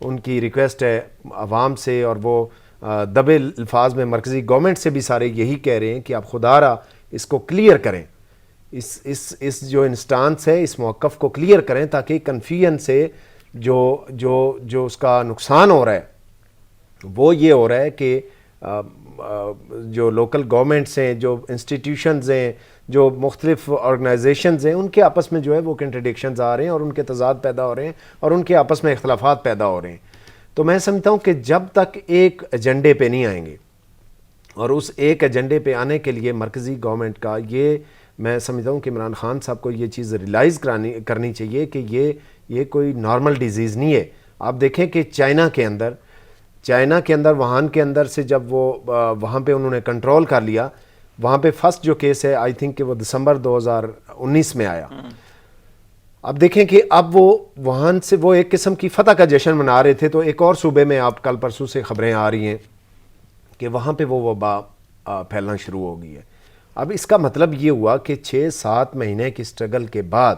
ان کی ریکویسٹ ہے عوام سے، اور وہ دبے الفاظ میں مرکزی گورنمنٹ سے بھی سارے یہی کہہ رہے ہیں کہ آپ خدا را اس کو کلیئر کریں، اس جو انسٹانس ہے اس موقف کو کلیئر کریں، تاکہ کنفیوژن سے جو اس کا نقصان ہو رہا ہے وہ یہ ہو رہا ہے کہ جو لوکل گورنمنٹس ہیں، جو انسٹیٹیوشنز ہیں، جو مختلف آرگنائزیشنز ہیں، ان کے آپس میں جو ہے وہ کنٹرڈکشنز آ رہے ہیں اور ان کے تضاد پیدا ہو رہے ہیں اور ان کے آپس میں اختلافات پیدا ہو رہے ہیں۔ تو میں سمجھتا ہوں کہ جب تک ایک ایجنڈے پہ نہیں آئیں گے، اور اس ایک ایجنڈے پہ آنے کے لیے مرکزی گورنمنٹ کا یہ، میں سمجھتا ہوں کہ عمران خان صاحب کو یہ چیز ریلائز کرنی چاہیے کہ یہ کوئی نارمل ڈیزیز نہیں ہے۔ آپ دیکھیں کہ چائنا کے اندر ووہان کے اندر سے جب وہ وہاں پہ انہوں نے کنٹرول کر لیا، وہاں پہ فرسٹ جو کیس ہے آئی تھنک کہ وہ دسمبر 2019 میں آیا۔ اب دیکھیں کہ اب وہ ووہان سے وہ ایک قسم کی فتح کا جشن منا رہے تھے، تو ایک اور صوبے میں آپ کل پرسوں سے خبریں آ رہی ہیں کہ وہاں پہ وہ وبا پھیلنا شروع ہو گئی ہے۔ اب اس کا مطلب یہ ہوا کہ 6-7 مہینے کی سٹرگل کے بعد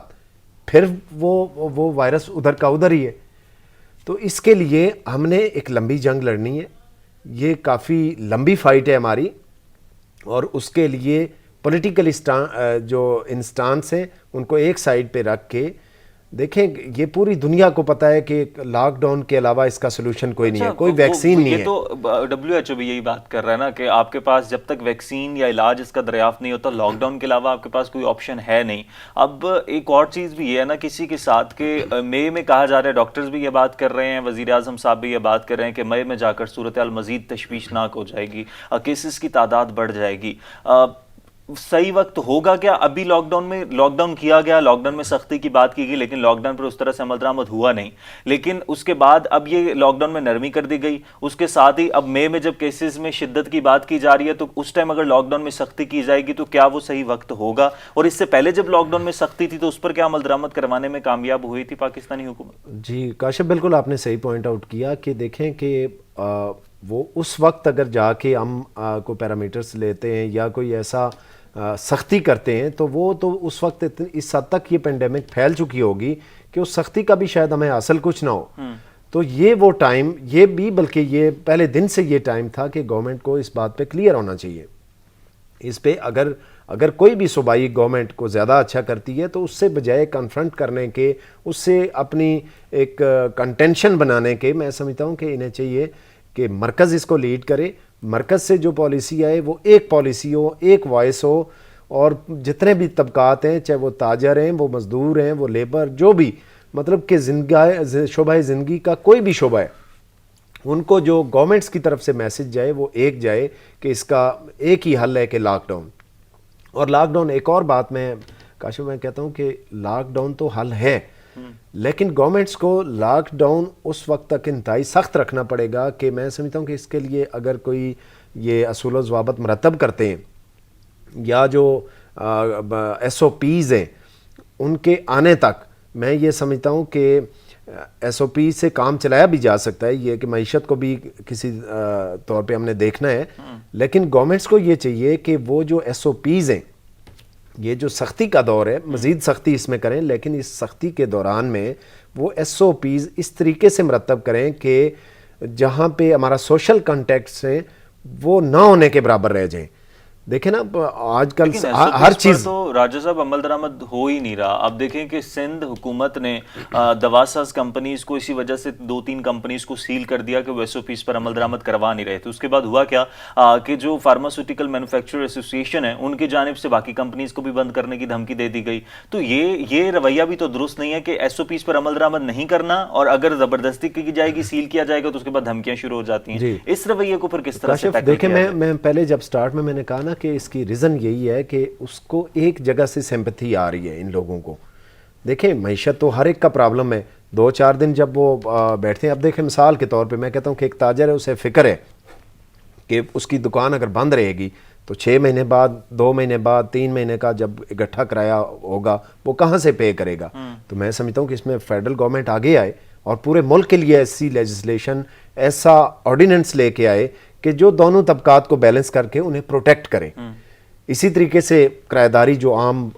پھر وہ وائرس ادھر کا ادھر ہی ہے۔ تو اس کے لیے ہم نے ایک لمبی جنگ لڑنی ہے، یہ کافی لمبی فائٹ ہے ہماری، اور اس کے لیے پولیٹیکل جو انسٹانس ہیں ان کو ایک سائڈ پہ رکھ کے دیکھیں، یہ پوری دنیا کو پتہ ہے کہ لاک ڈاؤن کے علاوہ اس کا سلوشن کوئی نہیں ہے، کوئی ویکسین نہیں ہے۔ یہ تو WHO بھی یہی بات کر رہا ہے نا کہ آپ کے پاس جب تک ویکسین یا علاج اس کا دریافت نہیں ہوتا، لاک ڈاؤن کے علاوہ آپ کے پاس کوئی آپشن ہے نہیں۔ اب ایک اور چیز بھی یہ ہے نا کسی کے ساتھ کہ مئی میں کہا جا رہا ہے، ڈاکٹرز بھی یہ بات کر رہے ہیں، وزیر اعظم صاحب بھی یہ بات کر رہے ہیں کہ مئی میں جا کر صورتحال مزید تشویشناک ہو جائے گی، کیسز کی تعداد بڑھ جائے گی۔ صحیح وقت ہوگا کیا؟ ابھی لاک ڈاؤن کیا گیا، لاک ڈاؤن میں سختی کی بات کی گئی، لیکن لاک ڈاؤن پر اس طرح سے عمل درآمد ہوا نہیں۔ لیکن اس کے بعد اب یہ لاک ڈاؤن میں نرمی کر دی گئی، اس کے ساتھ ہی اب مئی میں جب کیسز میں شدت کی بات کی جا رہی ہے، تو اس ٹائم اگر لاک ڈاؤن میں سختی کی جائے گی تو کیا وہ صحیح وقت ہوگا؟ اور اس سے پہلے جب لاک ڈاؤن میں سختی تھی تو اس پر کیا عمل درآمد کروانے میں کامیاب ہوئی تھی پاکستانی حکومت؟ جی کاشف، بالکل آپ نے صحیح پوائنٹ آؤٹ کیا کہ دیکھیں کہ وہ اس وقت اگر جا کے ہم کو پیرامیٹرز لیتے ہیں یا کوئی ایسا سختی کرتے ہیں، تو وہ تو اس وقت اس حد تک یہ پینڈیمک پھیل چکی ہوگی کہ اس سختی کا بھی شاید ہمیں حاصل کچھ نہ ہو۔ تو یہ وہ ٹائم، یہ بھی بلکہ یہ پہلے دن سے یہ ٹائم تھا کہ گورنمنٹ کو اس بات پہ کلیئر ہونا چاہیے۔ اس پہ اگر کوئی بھی صوبائی گورنمنٹ کو زیادہ اچھا کرتی ہے تو اس سے بجائے کنفرنٹ کرنے کے، اس سے اپنی ایک کنٹینشن بنانے کے، میں سمجھتا ہوں کہ انہیں چاہیے کہ مرکز اس کو لیڈ کرے، مرکز سے جو پالیسی آئے وہ ایک پالیسی ہو، ایک وائس ہو، اور جتنے بھی طبقات ہیں، چاہے وہ تاجر ہیں، وہ مزدور ہیں، وہ لیبر، جو بھی مطلب کہ شعبہ زندگی کا کوئی بھی شعبہ ہے، ان کو جو گورنمنٹس کی طرف سے میسج جائے وہ ایک جائے کہ اس کا ایک ہی حل ہے کہ لاک ڈاؤن۔ اور لاک ڈاؤن، ایک اور بات میں کاشف میں کہتا ہوں کہ لاک ڈاؤن تو حل ہے، لیکن گورنمنٹس کو لاک ڈاؤن اس وقت تک انتہائی سخت رکھنا پڑے گا کہ میں سمجھتا ہوں کہ اس کے لیے اگر کوئی یہ اصول و ضوابط مرتب کرتے ہیں یا جو SOPs ہیں ان کے آنے تک، میں یہ سمجھتا ہوں کہ SOP سے کام چلایا بھی جا سکتا ہے، یہ کہ معیشت کو بھی کسی طور پہ ہم نے دیکھنا ہے، لیکن گورنمنٹس کو یہ چاہیے کہ وہ جو SOPs ہیں، یہ جو سختی کا دور ہے، مزید سختی اس میں کریں، لیکن اس سختی کے دوران میں وہ SOPs اس طریقے سے مرتب کریں کہ جہاں پہ ہمارا سوشل کنٹیکٹس ہیں وہ نہ ہونے کے برابر رہ جائیں۔ دیکھیں نا آج کل ہر چیز تو راجہ صاحب عمل درآمد ہو ہی نہیں رہا۔ اب دیکھیں کہ سندھ حکومت نے دواساز کمپنیز کو اسی وجہ سے 2-3 کمپنیز کو سیل کر دیا کہ وہ SOPs پر عمل درآمد کروا نہیں رہے تھے۔ اس کے بعد ہوا کیا کہ جو فارماسیوٹیکل مینوفیکچرر ایسوسیشن ہے ان کی جانب سے باقی کمپنیز کو بھی بند کرنے کی دھمکی دے دی گئی۔ تو یہ رویہ بھی تو درست نہیں ہے کہ SOPs پر عمل درآمد نہیں کرنا، اور اگر زبردستی کی جائے گی، سیل کیا جائے گا تو اس کے بعد دھمکیاں شروع ہو جاتی ہیں۔ اس رویے کو پھر کس طرح سے ٹیکل دیکھیں، میں پہلے جب سٹارٹ میں نے کہا نا کہ اس کی ریزن یہی ہے کہ اس کو ایک جگہ سے سمپتھی آ رہی ہے ان لوگوں کو۔ دیکھیں معیشت تو ہر ایک کا پرابلم ہے، 2-4 دن جب وہ بیٹھتے ہیں، اب دیکھیں مثال کے طور پہ میں کہتا ہوں کہ ایک تاجر ہے، اسے فکر ہے کہ اس کی دکان اگر بند رہے گی تو 6 مہینے بعد، 2 مہینے بعد، 3 مہینے کا جب اکٹھا کرایہ ہوگا وہ کہاں سے پے کرے گا؟ تو میں سمجھتا ہوں کہ اس میں فیڈرل گورنمنٹ آگے آئے اور پورے ملک کے لیے ایسی لیجسلیشن، ایسا آرڈیننس لے کے آئے کہ جو دونوں طبقات کو بیلنس کر کے انہیں پروٹیکٹ کرے۔ اسی طریقے سے کرایہ داری جو عام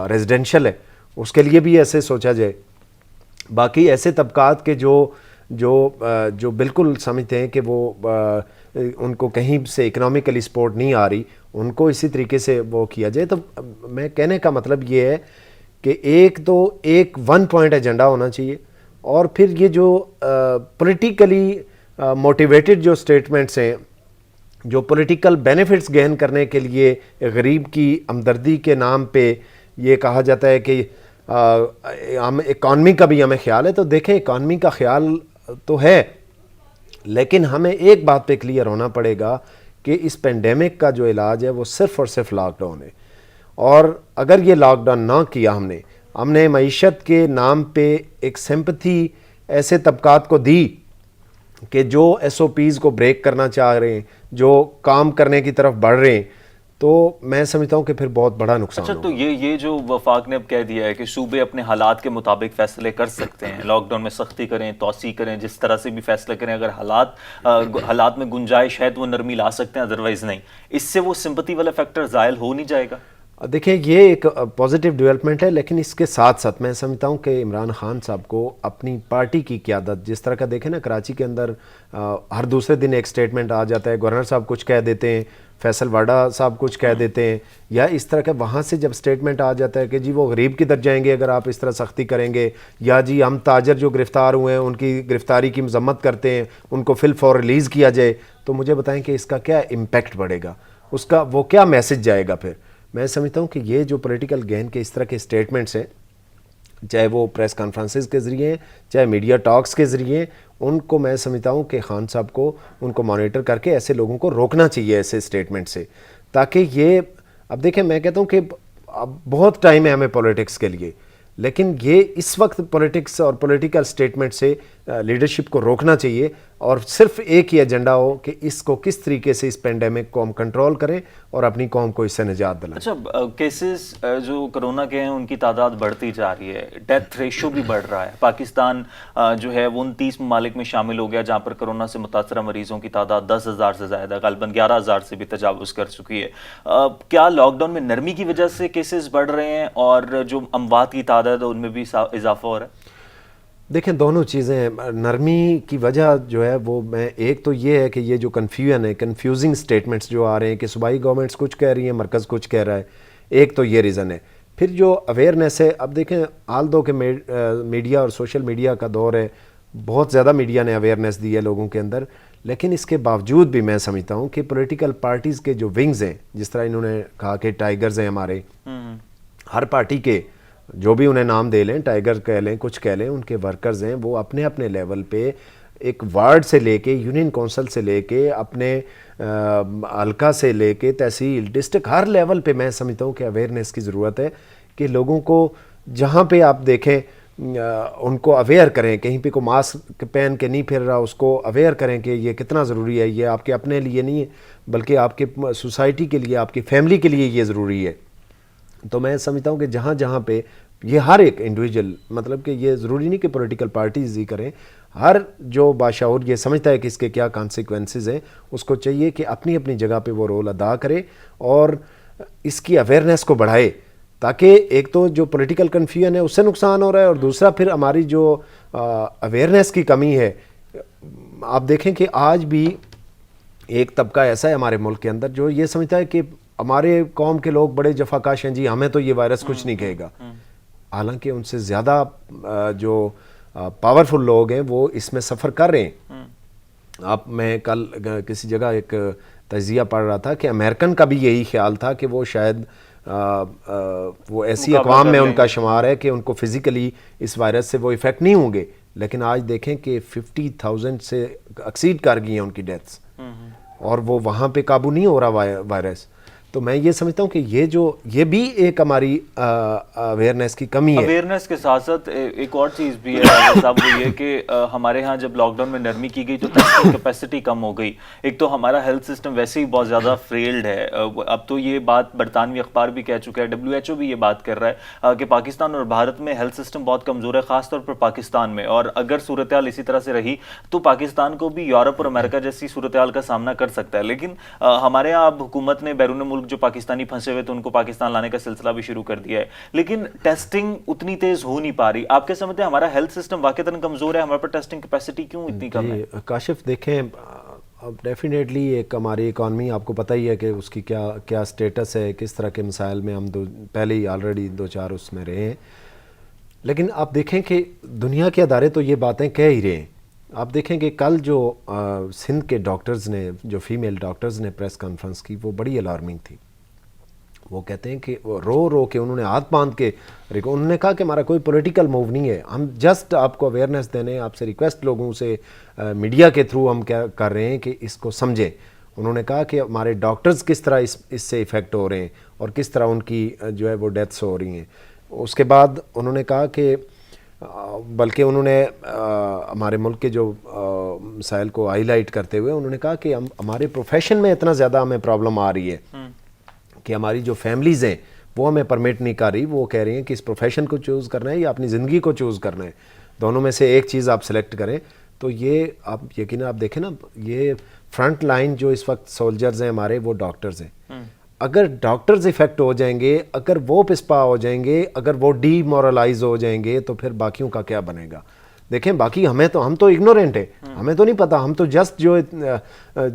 ریزیڈینشل ہے اس کے لیے بھی ایسے سوچا جائے۔ باقی ایسے طبقات کے جو بالکل سمجھتے ہیں کہ وہ ان کو کہیں سے اکنامکلی سپورٹ نہیں آ رہی, ان کو اسی طریقے سے وہ کیا جائے. تو میں کہنے کا مطلب یہ ہے کہ ایک 1 پوائنٹ ایجنڈا ہونا چاہیے, اور پھر یہ جو پولیٹیکلی موٹیویٹڈ جو سٹیٹمنٹس ہیں, جو پولیٹیکل بینیفٹس گین کرنے کے لیے غریب کی ہمدردی کے نام پہ یہ کہا جاتا ہے کہ ہم اکانومی کا بھی ہمیں خیال ہے. تو دیکھیں اکانومی کا خیال تو ہے, لیکن ہمیں ایک بات پہ کلیئر ہونا پڑے گا کہ اس پینڈیمک کا جو علاج ہے وہ صرف اور صرف لاک ڈاؤن ہے. اور اگر یہ لاک ڈاؤن نہ کیا ہم نے معیشت کے نام پہ ایک سمپتھی ایسے طبقات کو دی کہ جو ایس او پیز کو بریک کرنا چاہ رہے ہیں, جو کام کرنے کی طرف بڑھ رہے ہیں, تو میں سمجھتا ہوں کہ پھر بہت بڑا نقصان اچھا, تو یہ جو وفاق نے اب کہہ دیا ہے کہ صوبے اپنے حالات کے مطابق فیصلے کر سکتے ہیں, لاک ڈاؤن میں سختی کریں, توسیع کریں, جس طرح سے بھی فیصلے کریں, اگر حالات میں گنجائش ہے تو وہ نرمی لا سکتے ہیں, ادروائز نہیں. اس سے وہ سمپتی والا فیکٹر زائل ہو نہیں جائے گا؟ دیکھیں یہ ایک پازیٹیو ڈیولپمنٹ ہے, لیکن اس کے ساتھ ساتھ میں سمجھتا ہوں کہ عمران خان صاحب کو اپنی پارٹی کی قیادت, جس طرح کا دیکھیں نا کراچی کے اندر ہر دوسرے دن ایک سٹیٹمنٹ آ جاتا ہے, گورنر صاحب کچھ کہہ دیتے ہیں, فیصل واڈا صاحب کچھ کہہ دیتے ہیں, یا اس طرح کا وہاں سے جب سٹیٹمنٹ آ جاتا ہے کہ جی وہ غریب کی طرف جائیں گے اگر آپ اس طرح سختی کریں گے, یا جی ہم تاجر جو گرفتار ہوئے ہیں ان کی گرفتاری کی مذمت کرتے ہیں, ان کو فی الفور ریلیز کیا جائے, تو مجھے بتائیں کہ اس کا کیا امپیکٹ پڑے گا, اس کا وہ کیا میسج جائے گا. پھر میں سمجھتا ہوں کہ یہ جو پولیٹیکل گین کے اس طرح کے سٹیٹمنٹس ہیں, چاہے وہ پریس کانفرنسز کے ذریعے ہیں, چاہے میڈیا ٹاکس کے ذریعے, ان کو میں سمجھتا ہوں کہ خان صاحب کو ان کو مانیٹر کر کے ایسے لوگوں کو روکنا چاہیے ایسے سٹیٹمنٹ سے, تاکہ یہ اب دیکھیں میں کہتا ہوں کہ اب بہت ٹائم ہے ہمیں پولیٹکس کے لیے, لیکن یہ اس وقت پولیٹکس اور پولیٹیکل سٹیٹمنٹ سے لیڈرشپ کو روکنا چاہیے, اور صرف ایک ہی ایجنڈا ہو کہ اس کو کس طریقے سے اس پینڈیمک کو ہم کنٹرول کریں اور اپنی قوم کو اس سے نجات دلائیں. اچھا, کیسز جو کرونا کے ہیں ان کی تعداد بڑھتی جا رہی ہے, ڈیتھ ریشو بھی بڑھ رہا ہے. پاکستان جو ہے وہ 29 ممالک میں شامل ہو گیا جہاں پر کرونا سے متاثرہ مریضوں کی تعداد 10,000 سے زائد ہے, غالباً 11,000 سے بھی تجاوز کر چکی ہے. کیا لاک ڈاؤن میں نرمی کی وجہ سے کیسز بڑھ رہے ہیں اور جو اموات کی تعداد ہے ان میں بھی اضافہ ہو رہا ہے؟ دیکھیں دونوں چیزیں ہیں. نرمی کی وجہ جو ہے وہ میں ایک تو یہ ہے کہ یہ جو کنفیوژن ہے, کنفیوزنگ سٹیٹمنٹس جو آ رہے ہیں کہ صوبائی گورنمنٹس کچھ کہہ رہی ہیں, مرکز کچھ کہہ رہا ہے, ایک تو یہ ریزن ہے. پھر جو اویئرنیس ہے, اب دیکھیں آل دو کہ میڈیا اور سوشل میڈیا کا دور ہے, بہت زیادہ میڈیا نے اویئرنیس دی ہے لوگوں کے اندر, لیکن اس کے باوجود بھی میں سمجھتا ہوں کہ پولیٹیکل پارٹیز کے جو ونگز ہیں, جس طرح انہوں نے کہا کہ ٹائیگرز ہیں ہمارے, ہر پارٹی کے جو بھی انہیں نام دے لیں, ٹائیگر کہہ لیں, کچھ کہہ لیں, ان کے ورکرز ہیں وہ اپنے اپنے لیول پہ ایک وارڈ سے لے کے یونین کونسل سے لے کے اپنے حلقہ سے لے کے تحصیل ڈسٹرکٹ ہر لیول پہ میں سمجھتا ہوں کہ اویئرنیس کی ضرورت ہے, کہ لوگوں کو جہاں پہ آپ دیکھیں ان کو اویئر کریں, کہیں پہ کوئی ماسک پہن کے نہیں پھر رہا اس کو اویئر کریں کہ یہ کتنا ضروری ہے, یہ آپ کے اپنے لیے نہیں ہے بلکہ آپ کے سوسائٹی کے لیے, آپ کی فیملی کے لیے یہ ضروری ہے. تو میں سمجھتا ہوں کہ جہاں جہاں پہ یہ ہر ایک انڈیویجول, مطلب کہ یہ ضروری نہیں کہ پولیٹیکل پارٹیز ہی کریں, ہر جو باشعور یہ سمجھتا ہے کہ اس کے کیا کانسیکوینسز ہیں, اس کو چاہیے کہ اپنی اپنی جگہ پہ وہ رول ادا کرے اور اس کی اویئرنیس کو بڑھائے, تاکہ ایک تو جو پولیٹیکل کنفیوژن ہے اس سے نقصان ہو رہا ہے, اور دوسرا پھر ہماری جو اویئرنیس کی کمی ہے. آپ دیکھیں کہ آج بھی ایک طبقہ ایسا ہے ہمارے ملک کے اندر جو یہ سمجھتا ہے کہ ہمارے قوم کے لوگ بڑے جفاکاش ہیں, جی ہمیں تو یہ وائرس کچھ نہیں کہے گا, حالانکہ ان سے زیادہ جو پاورفل لوگ ہیں وہ اس میں سفر کر رہے ہیں. میں کل کسی جگہ ایک تجزیہ پڑھ رہا تھا کہ امریکن کا بھی یہی خیال تھا کہ وہ شاید وہ ایسی اقوام میں ان کا شمار ہے کہ ان کو فزیکلی اس وائرس سے وہ افیکٹ نہیں ہوں گے, لیکن آج دیکھیں کہ 50,000 سے ایکسیڈ کر گئی ہیں ان کی ڈیتھس, اور وہ وہاں پہ قابو نہیں ہو رہا وائرس. تو میں یہ سمجھتا ہوں کہ یہ بھی ایک ہماری اویئرنیس کی کمی ہے. اویئرنیس کے ساتھ ساتھ ایک اور چیز بھی ہے راجہ صاحب, وہ یہ کہ ہمارے ہاں جب لاک ڈاؤن میں نرمی کی گئی تو ٹیسٹنگ کیپیسٹی کم ہو گئی. ایک تو ہمارا ہیلتھ سسٹم ویسے ہی بہت زیادہ فریلڈ ہے. اب تو یہ بات برطانوی اخبار بھی کہہ چکا ہے, WHO بھی یہ بات کر رہا ہے کہ پاکستان اور بھارت میں ہیلتھ سسٹم بہت کمزور ہے, خاص طور پر پاکستان میں, اور اگر صورتحال اسی طرح سے رہی تو پاکستان کو بھی یورپ اور امریکہ جیسی صورتحال کا سامنا کر سکتا ہے. لیکن ہمارے یہاں اب حکومت نے بیرون ملک بزرگ جو پاکستانی پھنسے ہوئے تو ان کو پاکستان لانے کا سلسلہ بھی شروع کر دیا ہے، لیکن ٹیسٹنگ اتنی تیز ہو نہیں پا رہی. آپ کیا سمجھتے ہیں ہمارا ہیلتھ سسٹم واقعتاً کمزور ہے؟ ہمارے پر ٹیسٹنگ کیپیسٹی کیوں اتنی کم ہے؟ کاشف دیکھیں اب ڈیفینیٹلی ایک ہماری اکانومی آپ کو پتہ ہی ہے کہ اس کی کیا سٹیٹس ہے، کس طرح کے مسائل میں ہم پہلے ہی آلریڈی 2-4 اس میں رہے ہیں. لیکن آپ دیکھیں کہ دنیا کے ادارے تو یہ باتیں کہہ ہی رہے ہیں. آپ دیکھیں کہ کل جو سندھ کے ڈاکٹرز نے، جو فیمیل ڈاکٹرز نے پریس کانفرنس کی، وہ بڑی الارمنگ تھی. وہ کہتے ہیں کہ رو کے انہوں نے ہاتھ باندھ کے انہوں نے کہا کہ ہمارا کوئی پولیٹیکل موو نہیں ہے، ہم جسٹ آپ کو اویئرنیس دینے، آپ سے ریکویسٹ لوگوں سے میڈیا کے تھرو ہم کیا کر رہے ہیں کہ اس کو سمجھیں. انہوں نے کہا کہ ہمارے ڈاکٹرز کس طرح اس سے افیکٹ ہو رہے ہیں اور کس طرح ان کی جو ہے وہ ڈیتھس ہو رہی ہیں. اس کے بعد انہوں نے کہا کہ بلکہ انہوں نے ہمارے ملک کے جو مسائل کو ہائی لائٹ کرتے ہوئے انہوں نے کہا کہ ہمارے پروفیشن میں اتنا زیادہ ہمیں پرابلم آ رہی ہے کہ ہماری جو فیملیز ہیں وہ ہمیں پرمٹ نہیں کر رہی. وہ کہہ رہی ہیں کہ اس پروفیشن کو چوز کرنا ہے یا اپنی زندگی کو چوز کرنا ہے، دونوں میں سے ایک چیز آپ سلیکٹ کریں. تو یہ آپ یقیناً آپ دیکھیں نا، یہ فرنٹ لائن جو اس وقت سولجرز ہیں ہمارے، وہ ڈاکٹرز ہیں. اگر ڈاکٹرز افیکٹ ہو جائیں گے، اگر وہ پسپا ہو جائیں گے، اگر وہ ڈی مورلائز ہو جائیں گے، تو پھر باقیوں کا کیا بنے گا؟ دیکھیں باقی ہم تو اگنورینٹ ہیں، ہمیں تو نہیں پتہ، ہم تو جسٹ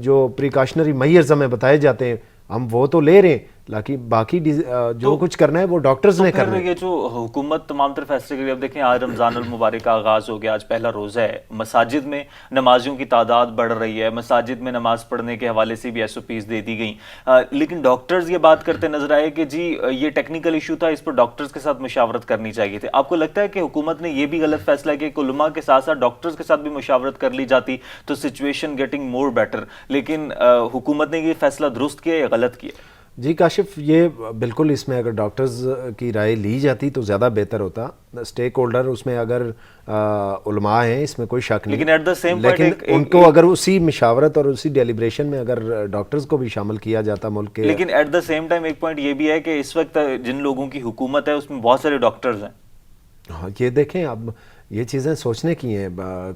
جو پریکاشنری میئرز ہمیں بتائے جاتے ہیں ہم وہ تو لے رہے ہیں، لیکن باقی جو کچھ کرنا ہے وہ ڈاکٹرز نے کرنا ہے. یہ جو حکومت تمام تر فیصلے کری، اب دیکھیں آج رمضان المبارک کا آغاز ہو گیا، آج پہلا روزہ ہے، مساجد میں نمازیوں کی تعداد بڑھ رہی ہے، مساجد میں نماز پڑھنے کے حوالے سے بھی ایس او پیز دے دی گئیں، لیکن ڈاکٹرز یہ بات کرتے نظر آئے کہ جی یہ ٹیکنیکل ایشو تھا، اس پر ڈاکٹرز کے ساتھ مشاورت کرنی چاہیے تھی. آپ کو لگتا ہے کہ حکومت نے یہ بھی غلط فیصلہ کیا کہ علماء کے ساتھ ساتھ ڈاکٹرز کے ساتھ بھی مشاورت کر لی جاتی تو سچویشن گیٹنگ مور بیٹر، لیکن حکومت نے یہ فیصلہ درست کیا یا غلط کیا؟ جی کاشف، یہ بالکل اس میں اگر ڈاکٹرز کی رائے لی جاتی تو زیادہ بہتر ہوتا. اسٹیک ہولڈر اس میں اگر علماء ہیں اس میں کوئی شک نہیں، لیکن ایٹ دا سیم لیکن ان کو اگر اسی مشاورت اور اسی ڈیلیبریشن میں اگر ڈاکٹرز کو بھی شامل کیا جاتا ملک کے. لیکن ایٹ دا سیم ٹائم ایک پوائنٹ یہ بھی ہے کہ اس وقت جن لوگوں کی حکومت ہے اس میں بہت سارے ڈاکٹرز ہیں. ہاں یہ دیکھیں، اب یہ چیزیں سوچنے کی ہیں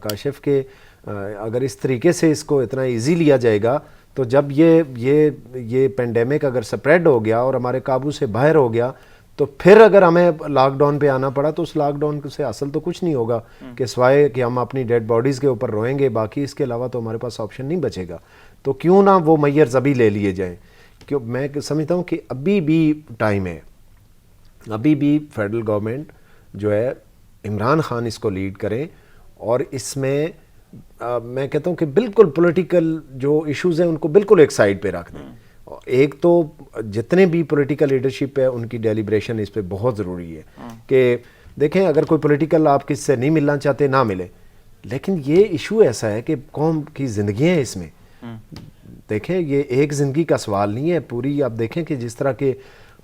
کاشف کہ اگر اس طریقے سے اس کو اتنا ایزی لیا جائے گا تو جب یہ پینڈیمک اگر سپریڈ ہو گیا اور ہمارے قابو سے باہر ہو گیا تو پھر اگر ہمیں لاک ڈاؤن پہ آنا پڑا تو اس لاک ڈاؤن سے اصل تو کچھ نہیں ہوگا کہ سوائے کہ ہم اپنی ڈیڈ باڈیز کے اوپر روئیں گے، باقی اس کے علاوہ تو ہمارے پاس آپشن نہیں بچے گا. تو کیوں نہ وہ میئرز ابھی لے لیے جائیں. کیوں میں سمجھتا ہوں کہ ابھی بھی ٹائم ہے، ابھی بھی فیڈرل گورنمنٹ جو ہے عمران خان اس کو لیڈ کریں اور اس میں میں کہتا ہوں کہ بالکل پولیٹیکل جو ایشوز ہیں ان کو بالکل ایک سائڈ پہ رکھ دیں. ایک تو جتنے بھی پولیٹیکل لیڈرشپ ہے ان کی ڈیلیبریشن اس پہ بہت ضروری ہے کہ دیکھیں اگر کوئی پولیٹیکل آپ کس سے نہیں ملنا چاہتے نہ ملے، لیکن یہ ایشو ایسا ہے کہ قوم کی زندگیاں ہیں اس میں. دیکھیں یہ ایک زندگی کا سوال نہیں ہے، پوری آپ دیکھیں کہ جس طرح کہ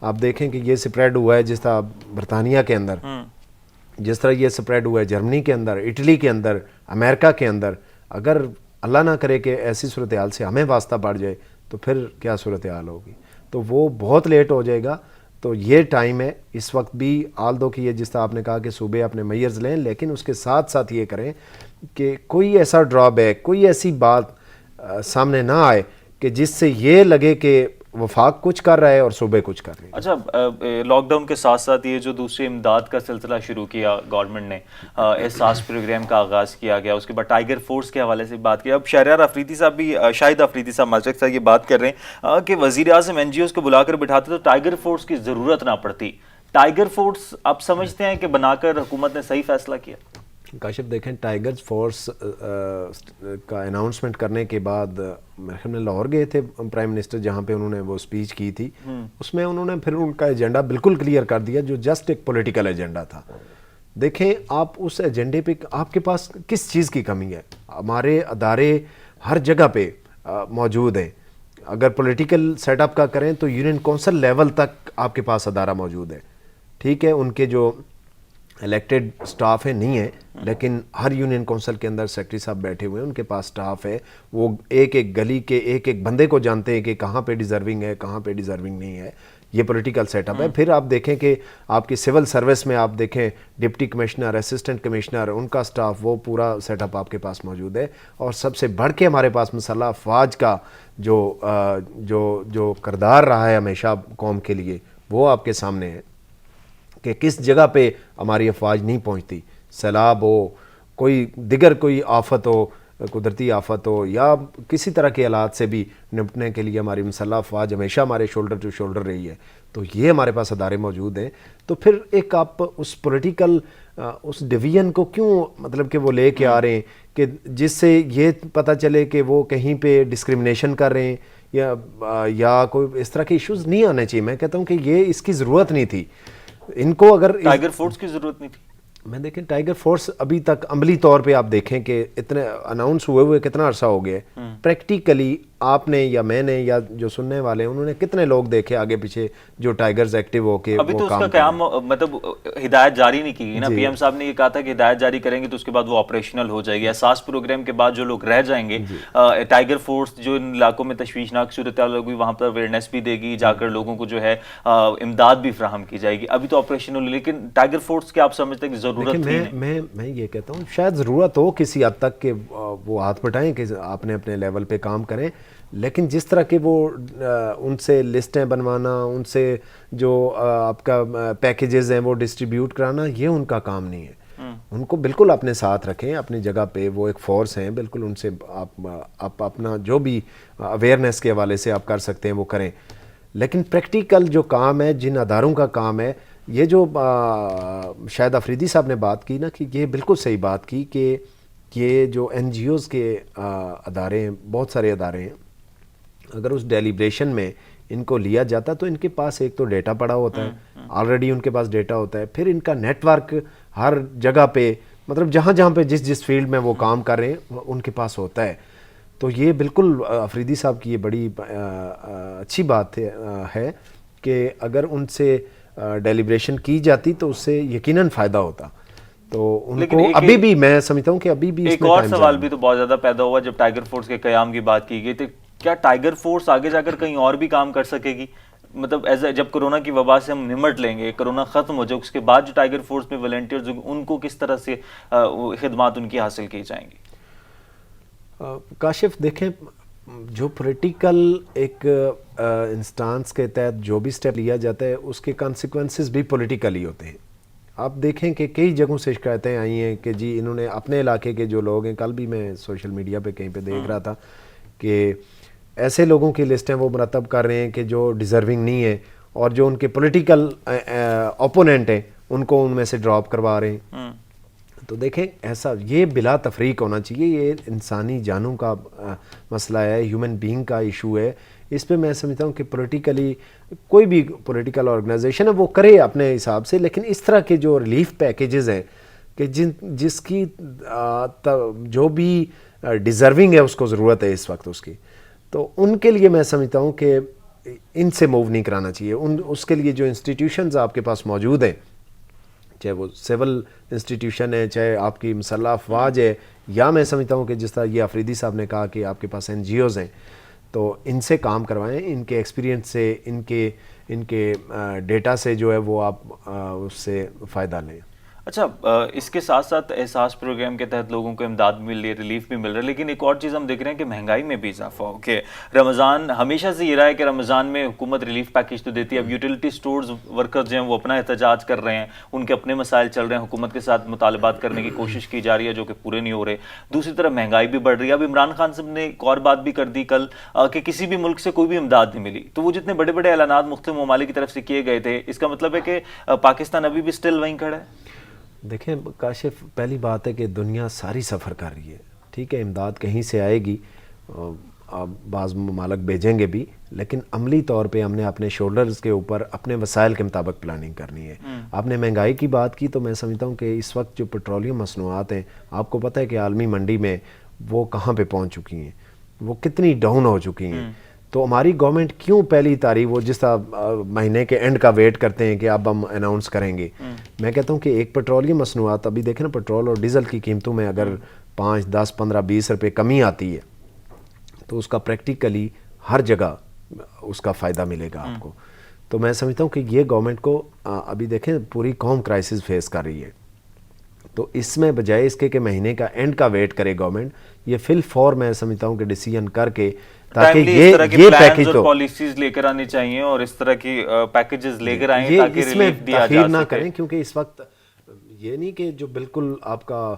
آپ دیکھیں کہ یہ سپریڈ ہوا ہے، جس طرح برطانیہ کے اندر، جس طرح یہ سپریڈ ہوا ہے جرمنی کے اندر، اٹلی کے اندر، امریکہ کے اندر، اگر اللہ نہ کرے کہ ایسی صورتحال سے ہمیں واسطہ پڑ جائے تو پھر کیا صورتحال ہوگی، تو وہ بہت لیٹ ہو جائے گا. تو یہ ٹائم ہے اس وقت بھی، آل دو کہ یہ جس طرح آپ نے کہا کہ صوبے اپنے میئرز لیں، لیکن اس کے ساتھ ساتھ یہ کریں کہ کوئی ایسا ڈرا بیک، کوئی ایسی بات سامنے نہ آئے کہ جس سے یہ لگے کہ وفاق کچھ کر رہا ہے اور صوبے کچھ کر رہے ہیں. اچھا، لاک ڈاؤن کے ساتھ ساتھ یہ جو دوسری امداد کا سلسلہ شروع کیا گورنمنٹ نے، احساس پروگرام کا آغاز کیا گیا، اس کے بعد ٹائیگر فورس کے حوالے سے بات کیا. اب شہریار افریدی صاحب بھی، شاہد افریدی صاحب ماسٹر صاحب یہ بات کر رہے ہیں کہ وزیر اعظم این جی اوز کو بلا کر بٹھاتے تو ٹائیگر فورس کی ضرورت نہ پڑتی. ٹائیگر فورس آپ سمجھتے ہیں کہ بنا کر حکومت نے صحیح فیصلہ کیا؟ کاشف دیکھیں ٹائیگر فورس کا اناؤنسمنٹ کرنے کے بعد میرے خیال میں لاہور گئے تھے پرائم منسٹر، جہاں پہ انہوں نے وہ اسپیچ کی تھی، اس میں انہوں نے پھر ان کا ایجنڈا بالکل کلیئر کر دیا جو جسٹ ایک پولیٹیکل ایجنڈا تھا. دیکھیں آپ اس ایجنڈے پہ آپ کے پاس کس چیز کی کمی ہے؟ ہمارے ادارے ہر جگہ پہ موجود ہیں. اگر پولیٹیکل سیٹ اپ کا کریں تو یونین کونسل لیول تک آپ کے پاس ادارہ موجود ہے. ٹھیک ہے ان کے جو الیکٹڈ سٹاف ہے نہیں ہے، لیکن ہر یونین کونسل کے اندر سیکرٹری صاحب بیٹھے ہوئے ہیں، ان کے پاس سٹاف ہے، وہ ایک ایک گلی کے ایک ایک بندے کو جانتے ہیں کہ کہاں پہ ڈیزرونگ ہے کہاں پہ ڈیزرونگ نہیں ہے. یہ پولیٹیکل سیٹ اپ ہے. پھر آپ دیکھیں کہ آپ کی سول سروس میں آپ دیکھیں ڈپٹی کمشنر, اسسٹنٹ کمشنر, ان کا سٹاف, وہ پورا سیٹ اپ آپ کے پاس موجود ہے. اور سب سے بڑھ کے ہمارے پاس مسلح افواج کا جو کردار رہا ہے ہمیشہ قوم کے لیے, وہ آپ کے سامنے ہے کہ کس جگہ پہ ہماری افواج نہیں پہنچتی. سیلاب ہو, کوئی دیگر کوئی آفت ہو, قدرتی آفت ہو, یا کسی طرح کے حالات سے بھی نپٹنے کے لیے ہماری مسلح افواج ہمیشہ ہمارے شولڈر ٹو شولڈر رہی ہے. تو یہ ہمارے پاس ادارے موجود ہیں. تو پھر ایک آپ اس پولیٹیکل اس ڈویژن کو کیوں مطلب کہ وہ لے کے آ رہے ہیں کہ جس سے یہ پتہ چلے کہ وہ کہیں پہ ڈسکرمنیشن کر رہے ہیں یا کوئی اس طرح کے ایشوز نہیں آنے چاہیے. میں کہتا ہوں کہ یہ اس کی ضرورت نہیں تھی. ان کو اگر ٹائیگر فورس کی ضرورت نہیں تھی. میں دیکھیں ٹائیگر فورس ابھی تک عملی طور پہ آپ دیکھیں کہ اتنے اناؤنس ہوئے کتنا عرصہ ہو گیا. پریکٹیکلی آپ نے یا میں نے یا جو سننے والے ہیں انہوں نے کتنے لوگ دیکھے آگے پیچھے جو ٹائیگرز ایکٹیو ہو کے ابھی تو اس کا قیام مطلب ہدایت جاری نہیں کی گئی نا. پی ایم صاحب نے یہ کہا تھا کہ ہدایت جاری کریں گے تو اس کے بعد وہ آپریشنل ہو جائے گی. احساس پروگرام کے بعد جو لوگ رہ جائیں گے, ٹائیگر فورس جو ان علاقوں میں تشویشناک صورتحال ہوگی وہاں پر اویئرنیس بھی دے گی, جا کر لوگوں کو جو ہے امداد بھی فراہم کی جائے گی. ابھی تو آپریشنل, لیکن ٹائیگر فورس کی آپ سمجھتے ہیں کہ ضرورت تھی؟ میں یہ کہتا ہوں شاید ضرورت ہو کسی حد تک کہ وہ ہاتھ بٹائیں کہ آپ نے اپنے لیول پہ کام کریں, لیکن جس طرح کہ وہ ان سے لسٹیں بنوانا, ان سے جو آپ کا پیکیجز ہیں وہ ڈسٹریبیوٹ کرانا, یہ ان کا کام نہیں ہے. ان کو بالکل اپنے ساتھ رکھیں اپنی جگہ پہ, وہ ایک فورس ہیں, بالکل ان سے آپ اپنا جو بھی اویئرنیس کے حوالے سے آپ کر سکتے ہیں وہ کریں. لیکن پریکٹیکل جو کام ہے, جن اداروں کا کام ہے, یہ جو شاید افریدی صاحب نے بات کی نا, کہ یہ بالکل صحیح بات کی کہ یہ جو این جی اوز کے ادارے ہیں, بہت سارے ادارے ہیں, اگر اس ڈیلیبریشن میں ان کو لیا جاتا تو ان کے پاس ایک تو ڈیٹا پڑا ہوتا ہے, آلریڈی ان کے پاس ڈیٹا ہوتا ہے, پھر ان کا نیٹ ورک ہر جگہ پہ مطلب جہاں پہ جس فیلڈ میں وہ کام کر رہے ہیں ان کے پاس ہوتا ہے. تو یہ بالکل افریدی صاحب کی یہ بڑی اچھی بات ہے کہ اگر ان سے ڈیلیبریشن کی جاتی تو اس سے یقیناً فائدہ ہوتا. تو ان کو ابھی بھی میں سمجھتا ہوں کہ ابھی بھی ایک اور سوال بھی تو بہت زیادہ پیدا ہوا جب ٹائیگر فورس کے قیام کی بات کی گئی تو کیا ٹائیگر فورس آگے جا کر کہیں اور بھی کام کر سکے گی؟ مطلب جب کرونا کی وبا سے ہم نمٹ لیں گے, کرونا ختم ہو جائے, اس کے بعد جو ٹائیگر فورس میں والنٹیئرز ہوں گے ان کو کس طرح سے خدمات ان کی حاصل کی جائیں گی؟ کاشف دیکھیں, جو پولیٹیکل ایک انسٹانس کے تحت جو بھی سٹیپ لیا جاتا ہے اس کے کانسیکوینسز بھی پولیٹیکل ہی ہوتے ہیں. آپ دیکھیں کہ کئی جگہوں سے شکایتیں آئی ہیں کہ جی انہوں نے اپنے علاقے کے جو لوگ ہیں, کل بھی میں سوشل میڈیا پہ کہیں پہ دیکھ رہا تھا کہ ایسے لوگوں کی لسٹیں وہ مرتب کر رہے ہیں کہ جو ڈیزرونگ نہیں ہیں, اور جو ان کے پولیٹیکل اوپوننٹ ہیں ان کو ان میں سے ڈراپ کروا رہے ہیں. تو دیکھیں ایسا یہ بلا تفریق ہونا چاہیے. یہ انسانی جانوں کا مسئلہ ہے, ہیومن بینگ کا ایشو ہے. اس پہ میں سمجھتا ہوں کہ پولیٹیکلی کوئی بھی پولیٹیکل آرگنائزیشن ہے وہ کرے اپنے حساب سے, لیکن اس طرح کے جو ریلیف پیکیجز ہیں کہ جس کی جو بھی ڈیزرونگ ہے اس کو ضرورت ہے اس وقت اس کی, تو ان کے لیے میں سمجھتا ہوں کہ ان سے موو نہیں کرانا چاہیے. اس کے لیے جو انسٹیٹیوشنز آپ کے پاس موجود ہیں, چاہے وہ سول انسٹیٹیوشن ہے, چاہے آپ کی مسلح افواج ہے, یا میں سمجھتا ہوں کہ جس طرح یہ افریدی صاحب نے کہا کہ آپ کے پاس این جی اوز ہیں, تو ان سے کام کروائیں, ان کے ایکسپیرینس سے, ان کے ڈیٹا سے جو ہے وہ آپ اس سے فائدہ لیں. اچھا, اس کے ساتھ ساتھ احساس پروگرام کے تحت لوگوں کو امداد بھی مل رہی ہے, ریلیف بھی مل رہا ہے, لیکن ایک اور چیز ہم دیکھ رہے ہیں کہ مہنگائی میں بھی اضافہ ہو کہ رمضان ہمیشہ سے یہ رہا ہے کہ رمضان میں حکومت ریلیف پیکیج تو دیتی ہے. اب یوٹیلیٹی سٹورز ورکرز جو ہیں وہ اپنا احتجاج کر رہے ہیں, ان کے اپنے مسائل چل رہے ہیں, حکومت کے ساتھ مطالبات کرنے کی کوشش کی جا رہی ہے جو کہ پورے نہیں ہو رہے. دوسری طرف مہنگائی بھی بڑھ رہی ہے. اب عمران خان صاحب نے ایک اور بات بھی کر دی کل کہ کسی بھی ملک سے کوئی بھی امداد نہیں ملی, تو وہ جتنے بڑے بڑے اعلانات مختلف ممالک کی طرف سے کیے گئے تھے, اس کا مطلب ہے کہ پاکستان ابھی بھی سٹل وہیں کھڑا ہے. دیکھیں کاشف, پہلی بات ہے کہ دنیا ساری سفر کر رہی ہے, ٹھیک ہے, امداد کہیں سے آئے گی, بعض ممالک بھیجیں گے بھی, لیکن عملی طور پہ ہم نے اپنے شولڈرز کے اوپر اپنے وسائل کے مطابق پلاننگ کرنی ہے. آپ نے مہنگائی کی بات کی, تو میں سمجھتا ہوں کہ اس وقت جو پیٹرولیم مصنوعات ہیں, آپ کو پتہ ہے کہ عالمی منڈی میں وہ کہاں پہ پہنچ چکی ہیں, وہ کتنی ڈاؤن ہو چکی ہیں. تو ہماری گورنمنٹ کیوں پہلی تاریخ وہ جس طرح مہینے کے اینڈ کا ویٹ کرتے ہیں کہ اب ہم اناؤنس کریں گے. میں کہتا ہوں کہ ایک پیٹرولیم مصنوعات, ابھی دیکھیں نا پیٹرول اور ڈیزل کی قیمتوں میں اگر 5, 10, 15, 20 روپے کمی آتی ہے تو اس کا پریکٹیکلی ہر جگہ اس کا فائدہ ملے گا آپ کو. تو میں سمجھتا ہوں کہ یہ گورنمنٹ کو ابھی دیکھیں پوری قوم کرائسس فیس کر رہی ہے، تو اس میں بجائے اس کے کہ مہینے کا اینڈ کا ویٹ کرے گورنمنٹ، یہ فی الفور میں سمجھتا ہوں کہ ڈیسیجن کر کے تاکہ یہ پیکیج تو پالیسیز لے کر آنی چاہیے اور اس طرح کی پیکیجز لے کر آئیں تاکہ اس میں ریلیف دیا جا تاخیر نہ سکے. کریں، کیونکہ اس وقت یہ نہیں کہ جو بالکل آپ کا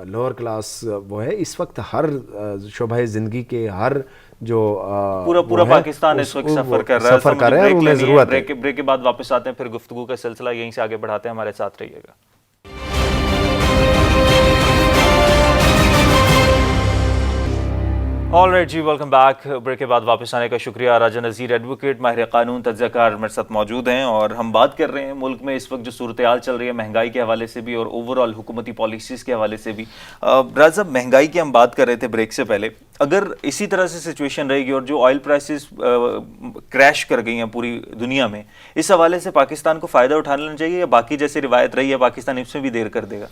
لوور کلاس وہ ہے، اس وقت ہر شعبہ زندگی کے ہر جو پورا پاکستان اس وقت سفر کر رہا ہے اور انہیں ضرورت ہے. بریک کے بعد واپس آتے ہیں، پھر گفتگو کا سلسلہ یہیں سے آگے بڑھاتے ہیں، ہمارے ساتھ رہیے گا. آل رائٹ جی، ویلکم بیک. بریک کے بعد واپس آنے کا شکریہ. راجہ نذیر ایڈوکیٹ، ماہر قانون، تجزیہ کار میرے ساتھ موجود ہیں، اور ہم بات کر رہے ہیں ملک میں اس وقت جو صورتحال چل رہی ہے مہنگائی کے حوالے سے بھی اور اوور آل حکومتی پالیسیز کے حوالے سے بھی. راز صاحب، مہنگائی کی ہم بات کر رہے تھے بریک سے پہلے. اگر اسی طرح سے سچویشن رہے گی اور جو آئل پرائسز کریش کر گئی ہیں پوری دنیا میں، اس حوالے سے پاکستان کو فائدہ اٹھا لینا چاہیے یا باقی جیسے روایت رہی ہے پاکستان اس میں بھی دیر کر دے گا؟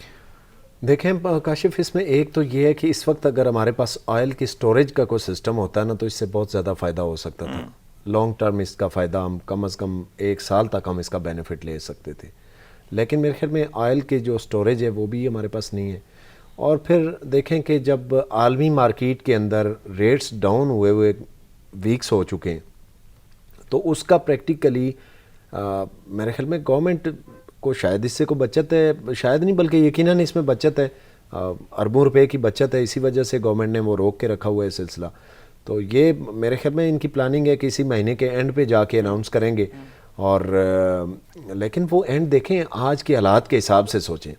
دیکھیں کاشف، اس میں ایک تو یہ ہے کہ اس وقت اگر ہمارے پاس آئل کی سٹوریج کا کوئی سسٹم ہوتا ہے نا، تو اس سے بہت زیادہ فائدہ ہو سکتا تھا. لانگ ٹرم اس کا فائدہ ہم کم از کم 1 سال تک ہم اس کا بینیفٹ لے سکتے تھے، لیکن میرے خیال میں آئل کی جو سٹوریج ہے وہ بھی ہمارے پاس نہیں ہے. اور پھر دیکھیں کہ جب عالمی مارکیٹ کے اندر ریٹس ڈاؤن ہوئے ویکس ہو چکے ہیں، تو اس کا پریکٹیکلی میرے خیال میں گورنمنٹ کو شاید اس سے کوئی بچت ہے، شاید نہیں بلکہ یقیناً اس میں بچت ہے، اربوں روپے کی بچت ہے. اسی وجہ سے گورنمنٹ نے وہ روک کے رکھا ہوا ہے سلسلہ. تو یہ میرے خیال میں ان کی پلاننگ ہے کہ اسی مہینے کے اینڈ پہ جا کے اناؤنس کریں گے. اور لیکن وہ اینڈ دیکھیں آج کے حالات کے حساب سے سوچیں.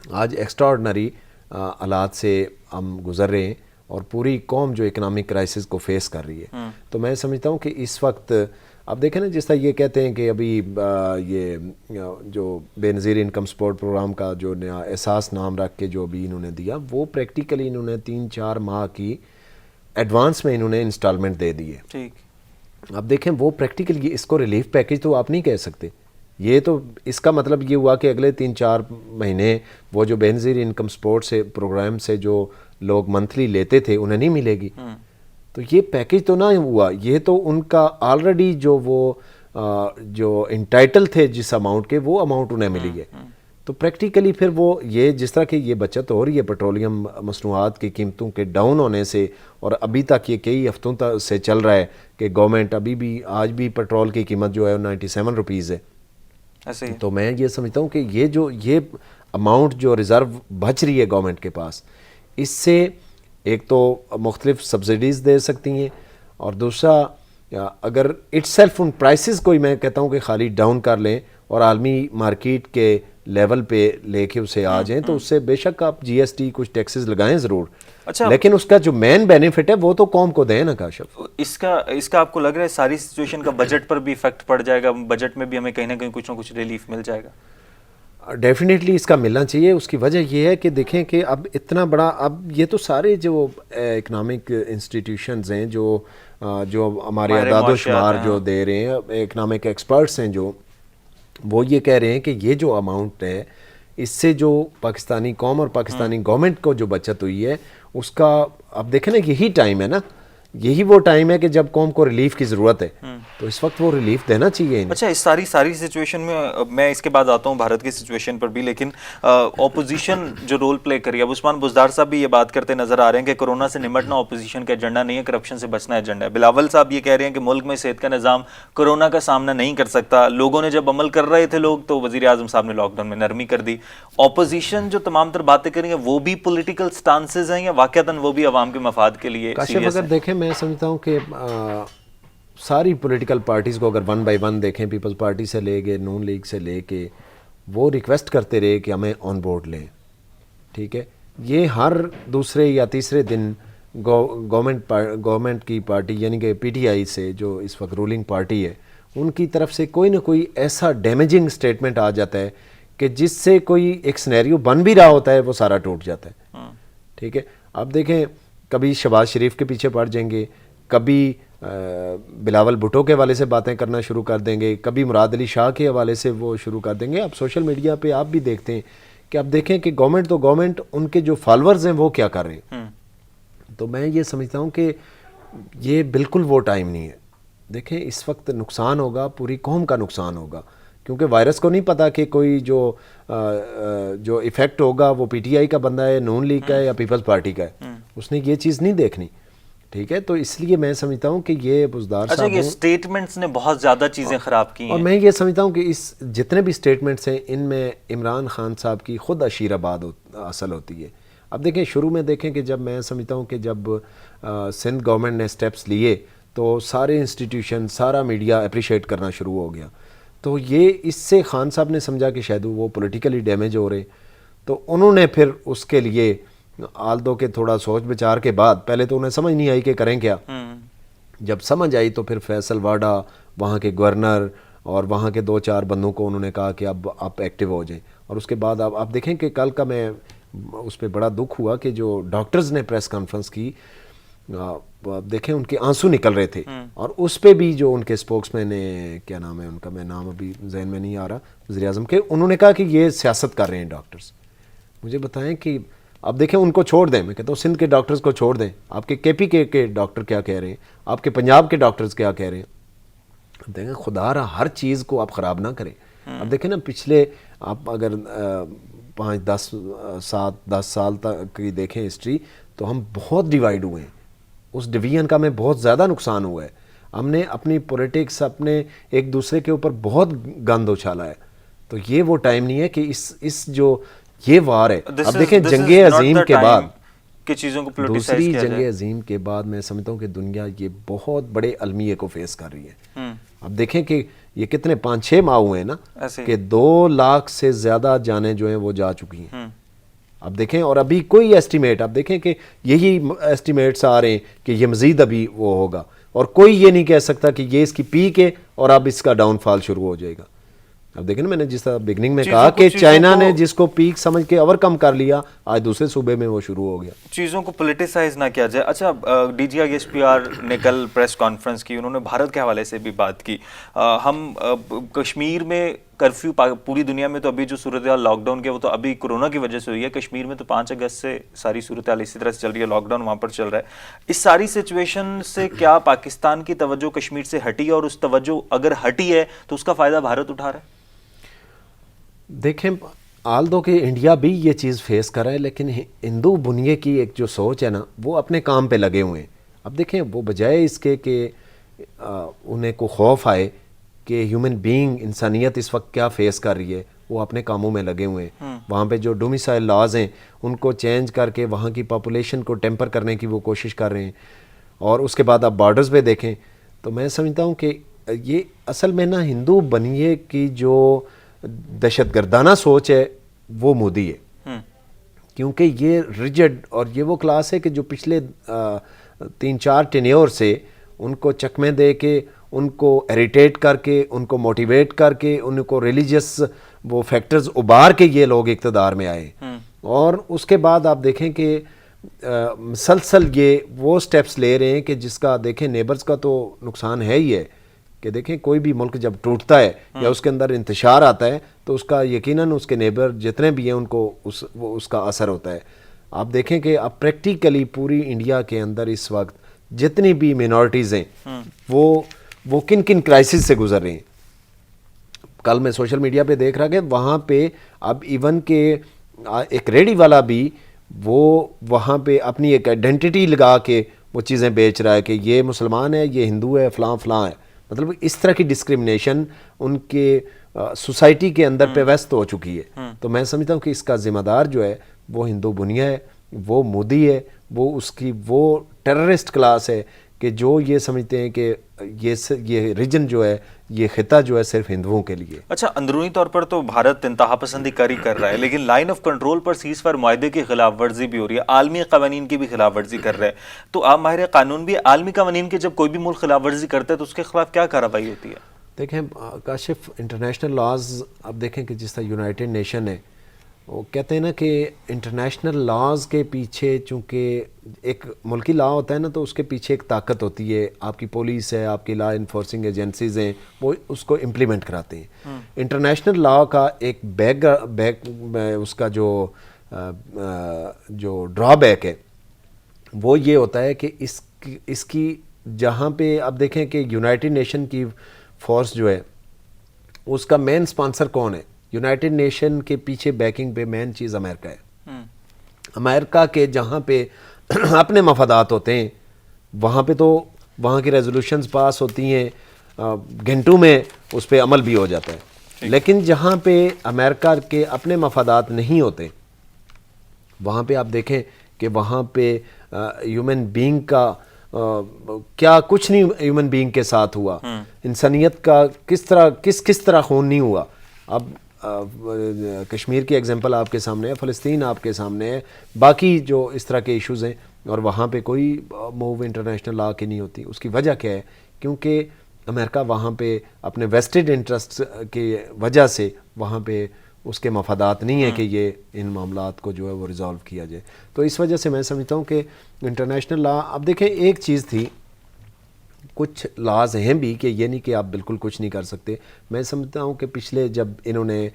آج ایکسٹرا آرڈنری حالات سے ہم گزر رہے ہیں اور پوری قوم جو اکنامک کرائسس کو فیس کر رہی ہے. تو میں سمجھتا ہوں کہ اس وقت اب دیکھیں نا، جس طرح یہ کہتے ہیں کہ ابھی یہ جو بے نظیر انکم سپورٹ پروگرام کا جو نیا احساس نام رکھ کے جو بھی انہوں نے دیا، وہ پریکٹیکلی انہوں نے 3-4 ماہ کی ایڈوانس میں انہوں نے انسٹالمنٹ دے دی ہے. ٹھیک. اب دیکھیں وہ پریکٹیکلی اس کو ریلیف پیکیج تو آپ نہیں کہہ سکتے. یہ تو اس کا مطلب یہ ہوا کہ اگلے 3-4 مہینے وہ جو بے نظیر انکم سپورٹ سے پروگرام سے جو لوگ منتھلی لیتے تھے انہیں نہیں ملے گی. تو یہ پیکیج تو نہ ہوا، یہ تو ان کا آلریڈی جو وہ جو انٹائٹل تھے جس اماؤنٹ کے، وہ اماؤنٹ انہیں ملی ہے. تو پریکٹیکلی پھر وہ یہ جس طرح کہ یہ بچت ہو رہی ہے پیٹرولیم مصنوعات کی قیمتوں کے ڈاؤن ہونے سے، اور ابھی تک یہ کئی ہفتوں تک سے چل رہا ہے کہ گورنمنٹ ابھی بھی آج بھی پیٹرول کی قیمت جو ہے 97 روپیز ہے. تو میں یہ سمجھتا ہوں کہ یہ اماؤنٹ جو ریزرو بچ رہی ہے گورنمنٹ کے پاس، اس سے ایک تو مختلف سبسڈیز دے سکتی ہیں، اور دوسرا اگر اٹ سیلف ان پرائسز کو ہی میں کہتا ہوں کہ خالی ڈاؤن کر لیں اور عالمی مارکیٹ کے لیول پہ لے کے اسے آ جائیں، تو اس سے بے شک آپ جی ایس ٹی کچھ ٹیکسز لگائیں ضرور، لیکن اس کا جو مین بینیفٹ ہے وہ تو قوم کو دیں نا. کاشف، اس کا آپ کو لگ رہا ہے ساری سچویشن کا بجٹ پر بھی افیکٹ پڑ جائے گا؟ بجٹ میں بھی ہمیں کہیں نہ کہیں کچھ نہ کچھ ریلیف مل جائے گا؟ ڈیفینیٹلی اس کا ملنا چاہیے. اس کی وجہ یہ ہے کہ دیکھیں کہ اب اتنا بڑا، اب یہ تو سارے جو اکنامک انسٹیٹیوشنز ہیں جو ہمارے اعداد و شمار جو دے رہے ہیں، اکنامک ایکسپرٹس ہیں جو وہ یہ کہہ رہے ہیں کہ یہ جو اماؤنٹ ہے، اس سے جو پاکستانی قوم اور پاکستانی گورنمنٹ کو جو بچت ہوئی ہے، اس کا اب دیکھیں نا، یہی ٹائم ہے نا، یہی وہ ٹائم ہے کہ جب قوم کو ریلیف کی ضرورت ہے، تو اس وقت وہ ریلیف دینا چاہیے. اچھا، اس ساری سچویشن میں اس کے بعد آتا ہوں بھارت کی سچویشن پر بھی، لیکن اپوزیشن جو رول پلے کری، اب عثمان بزدار صاحب بھی یہ بات کرتے نظر آ رہے ہیں کہ کورونا سے نمٹنا اپوزیشن کا ایجنڈا نہیں ہے، کرپشن سے بچنا ایجنڈا ہے. بلاول صاحب یہ کہہ رہے ہیں کہ ملک میں صحت کا نظام کورونا کا سامنا نہیں کر سکتا. لوگوں نے جب عمل کر رہے تھے لوگ، تو وزیر اعظم صاحب نے لاک ڈاؤن میں نرمی کر دی. اپوزیشن جو تمام تر باتیں کریں گے وہ بھی پولیٹیکل سٹانسز ہیں یا واقعتاً وہ بھی عوام کے مفاد کے لیے سیریس ہیں؟ اگر دیکھیں، میں سمجھتا ہوں کہ ساری پولیٹیکل پارٹیز کو اگر 1 بائی 1 دیکھیں، پیپلز پارٹی سے لے کے نون لیگ سے لے کے، وہ ریکویسٹ کرتے رہے کہ ہمیں آن بورڈ لیں. ٹھیک ہے، یہ ہر دوسرے یا تیسرے دن گورنمنٹ کی پارٹی یعنی کہ پی ٹی آئی سے، جو اس وقت رولنگ پارٹی ہے، ان کی طرف سے کوئی نہ کوئی ایسا ڈیمیجنگ اسٹیٹمنٹ آ جاتا ہے کہ جس سے کوئی ایک سینیریو بن بھی رہا ہوتا ہے وہ سارا ٹوٹ جاتا ہے. ٹھیک ہے، اب دیکھیں کبھی شہباز شریف کے پیچھے پڑ جائیں گے، کبھی بلاول بھٹو کے حوالے سے باتیں کرنا شروع کر دیں گے، کبھی مراد علی شاہ کے حوالے سے وہ شروع کر دیں گے. اب سوشل میڈیا پہ آپ بھی دیکھتے ہیں کہ اب دیکھیں کہ گورنمنٹ تو گورنمنٹ، ان کے جو فالورز ہیں وہ کیا کر رہے ہیں. تو میں یہ سمجھتا ہوں کہ یہ بالکل وہ ٹائم نہیں ہے. دیکھیں اس وقت نقصان ہوگا، پوری قوم کا نقصان ہوگا، کیونکہ وائرس کو نہیں پتا کہ کوئی جو ایفیکٹ ہوگا وہ پی ٹی آئی کا بندہ ہے، نون لیگ کا ہے یا پیپلز پارٹی کا ہے، اس نے یہ چیز نہیں دیکھنی. ٹھیک ہے، تو اس لیے میں سمجھتا ہوں کہ یہ بزدار صاحب اچھا، یہ سٹیٹمنٹس نے بہت زیادہ چیزیں خراب کی ہیں، اور میں یہ سمجھتا ہوں کہ اس جتنے بھی سٹیٹمنٹس ہیں ان میں عمران خان صاحب کی خود اشیر آباد اصل ہوتی ہے. اب دیکھیں شروع میں دیکھیں کہ جب میں سمجھتا ہوں کہ جب سندھ گورنمنٹ نے سٹیپس لیے تو سارے انسٹیٹیوشن، سارا میڈیا اپریشیٹ کرنا شروع ہو گیا. تو یہ اس سے خان صاحب نے سمجھا کہ شاید وہ پولیٹیکلی ڈیمیج ہو رہے، تو انہوں نے پھر اس کے لیے آلدو کے تھوڑا سوچ بچار کے بعد، پہلے تو انہیں سمجھ نہیں آئی کہ کریں کیا، جب سمجھ آئی تو پھر فیصل واڈا وہاں کے گورنر اور وہاں کے 2-4 بندوں کو انہوں نے کہا کہ اب آپ ایکٹیو ہو جائیں. اور اس کے بعد آپ دیکھیں کہ کل کا میں اس پہ بڑا دکھ ہوا کہ جو ڈاکٹرز نے پریس کانفرنس کی، دیکھیں ان کے آنسو نکل رہے تھے، اور اس پہ بھی جو ان کے اسپوکس مین نے، کیا نام ہے ان کا، میں نام ابھی ذہن میں نہیں آ رہا، وزیر اعظم کے، انہوں نے کہا کہ یہ سیاست کر رہے ہیں ڈاکٹرز. مجھے بتائیں کہ اب دیکھیں ان کو چھوڑ دیں، میں کہتا ہوں سندھ کے ڈاکٹرز کو چھوڑ دیں، آپ کے کے پی کے ڈاکٹر کیا کہہ رہے ہیں، آپ کے پنجاب کے ڈاکٹرز کیا کہہ رہے ہیں. دیکھیں خدا را ہر چیز کو آپ خراب نہ کریں. اب دیکھیں نا پچھلے آپ اگر 5-10 سال تک کی دیکھیں ہسٹری، تو ہم بہت ڈیوائیڈ ہوئے ہیں، اس ڈویژن کا ہمیں بہت زیادہ نقصان ہوا ہے. ہم نے اپنی پولیٹکس، اپنے ایک دوسرے کے اوپر بہت گند اچھالا ہے. تو یہ وہ ٹائم نہیں ہے کہ اس جو یہ وار ہے. اب دیکھیں جنگ عظیم کے بعد، دوسری جنگ عظیم کے بعد میں سمجھتا ہوں کہ دنیا یہ بہت بڑے المیے کو فیس کر رہی ہے. اب دیکھیں کہ یہ کتنے 5-6 ماہ ہوئے ہیں نا کہ 2 لاکھ سے زیادہ جانیں جو ہیں وہ جا چکی ہیں. اب دیکھیں، اور ابھی کوئی ایسٹیمیٹ، اب دیکھیں کہ یہی ایسٹیمیٹس آ رہے ہیں کہ یہ مزید ابھی وہ ہوگا، اور کوئی یہ نہیں کہہ سکتا کہ یہ اس کی پیک ہے اور اب اس کا ڈاؤن فال شروع ہو جائے گا. اب دیکھیں نا، میں نے جس طرح بگننگ میں کہا کہ چائنا نے جس کو پیک سمجھ کے اوور کم کر لیا، آج دوسرے صوبے میں وہ شروع ہو گیا. چیزوں کو پولیٹیسائز نہ کیا جائے. اچھا، D G I S P R نے کل پریس کانفرنس کی، انہوں نے بھارت کے حوالے سے بھی بات کی. ہم کشمیر میں کرفیو، پوری دنیا میں تو ابھی جو صورتحال لاک ڈاؤن کی وہ تو ابھی کورونا کی وجہ سے ہوئی ہے، کشمیر میں تو 5 اگست سے ساری صورتحال اسی طرح سے چل رہی ہے، لاک ڈاؤن وہاں پر چل رہا ہے. اس ساری سچویشن سے کیا پاکستان کی توجہ کشمیر سے ہٹی ہے، اور اس توجہ اگر ہٹی ہے تو اس کا فائدہ بھارت اٹھا رہا ہے؟ دیکھیں آلدو کہ انڈیا بھی یہ چیز فیس کر رہا ہے، لیکن ہندو بنیے کی ایک جو سوچ ہے نا، وہ اپنے کام پہ لگے ہوئے ہیں. اب دیکھیں وہ بجائے اس کے کہ انہیں کو خوف آئے کہ ہیومن بینگ، انسانیت اس وقت کیا فیس کر رہی ہے، وہ اپنے کاموں میں لگے ہوئے ہیں. وہاں پہ جو ڈومیسائل لاز ہیں ان کو چینج کر کے وہاں کی پاپولیشن کو ٹیمپر کرنے کی وہ کوشش کر رہے ہیں. اور اس کے بعد آپ بارڈرز پہ دیکھیں تو میں سمجھتا ہوں کہ یہ اصل میں نا ہندو بنیے کی جو دہشت گردانہ سوچ ہے وہ مودی ہے. کیونکہ یہ ریجڈ، اور یہ وہ کلاس ہے کہ جو پچھلے 3-4 ٹینیور سے ان کو چکمے دے کے، ان کو ایریٹیٹ کر کے، ان کو موٹیویٹ کر کے، ان کو ریلیجس وہ فیکٹرز ابار کے یہ لوگ اقتدار میں آئے. اور اس کے بعد آپ دیکھیں کہ مسلسل یہ وہ سٹیپس لے رہے ہیں کہ جس کا دیکھیں نیبرز کا تو نقصان ہے ہی ہے. کہ دیکھیں کوئی بھی ملک جب ٹوٹتا ہے یا اس کے اندر انتشار آتا ہے تو اس کا یقیناً اس کے نیبر جتنے بھی ہیں ان کو اس کا اثر ہوتا ہے. آپ دیکھیں کہ اب پریکٹیکلی پوری انڈیا کے اندر اس وقت جتنی بھی مینورٹیز ہیں وہ کن کن کرائسس سے گزر رہے ہیں. کل میں سوشل میڈیا پہ دیکھ رہا کہ وہاں پہ اب ایون کہ ایک ریڈی والا بھی وہ وہاں پہ اپنی ایک آئیڈینٹی لگا کے وہ چیزیں بیچ رہا ہے کہ یہ مسلمان ہے، یہ ہندو ہے، فلاں فلاں ہے. مطلب اس طرح کی ڈسکرمنیشن ان کے سوسائٹی کے اندر پہ ویست ہو چکی ہے. تو میں سمجھتا ہوں کہ اس کا ذمہ دار جو ہے وہ ہندو بنیا ہے، وہ مودی ہے، وہ اس کی وہ ٹیررسٹ کلاس ہے کہ جو یہ سمجھتے ہیں کہ یہ ریجن جو ہے، یہ خطہ جو ہے صرف ہندوؤں کے لیے. اچھا، اندرونی طور پر تو بھارت انتہا پسندی کر رہا ہے، لیکن line of control per cease fire معاہدے کی خلاف ورزی بھی ہو رہی ہے، عالمی قوانین کی بھی خلاف ورزی کر رہا ہے. تو آپ ماہر قانون بھی، عالمی قوانین کے جب کوئی بھی ملک خلاف ورزی کرتا ہے تو اس کے خلاف کیا کارروائی ہوتی ہے؟ دیکھیں کاشف، انٹرنیشنل لاز، اب دیکھیں کہ جس طرح یونائٹڈ نیشن ہے وہ کہتے ہیں نا کہ انٹرنیشنل لاز کے پیچھے، چونکہ ایک ملکی لا ہوتا ہے نا تو اس کے پیچھے ایک طاقت ہوتی ہے، آپ کی پولیس ہے، آپ کی لا انفورسنگ ایجنسیز ہیں، وہ اس کو امپلیمنٹ کراتے ہیں. انٹرنیشنل لا کا ایک بیک اس کا جو ڈرا بیک ہے وہ یہ ہوتا ہے کہ اس کی جہاں پہ اب دیکھیں کہ یونائٹڈ نیشن کی فورس جو ہے اس کا مین سپانسر کون ہے؟ یونائٹڈ نیشن کے پیچھے بیکنگ پہ مین چیز امریکہ ہے. امریکہ کے جہاں پہ اپنے مفادات ہوتے ہیں وہاں پہ تو وہاں کی ریزولوشنز پاس ہوتی ہیں گھنٹوں میں اس پہ عمل بھی ہو جاتا ہے. لیکن جہاں پہ امریکہ کے اپنے مفادات نہیں ہوتے وہاں پہ آپ دیکھیں کہ وہاں پہ ہیومن بینگ کا کیا کچھ نہیں ہیومن بینگ کے ساتھ ہوا، انسانیت کا کس طرح خون نہیں ہوا. اب کشمیر کی ایگزامپل آپ کے سامنے ہے، فلسطین آپ کے سامنے ہے، باقی جو اس طرح کے ایشوز ہیں، اور وہاں پہ کوئی موو انٹرنیشنل لا کی نہیں ہوتی. اس کی وجہ کیا ہے؟ کیونکہ امریکہ وہاں پہ اپنے ویسٹڈ انٹرسٹ کی وجہ سے وہاں پہ اس کے مفادات نہیں ہیں کہ یہ ان معاملات کو جو ہے وہ ریزالو کیا جائے. تو اس وجہ سے میں سمجھتا ہوں کہ انٹرنیشنل لا، اب دیکھیں ایک چیز تھی، کچھ لاز ہیں بھی کہ یہ نہیں کہ آپ بالکل کچھ نہیں کر سکتے. میں سمجھتا ہوں کہ پچھلے جب انہوں نے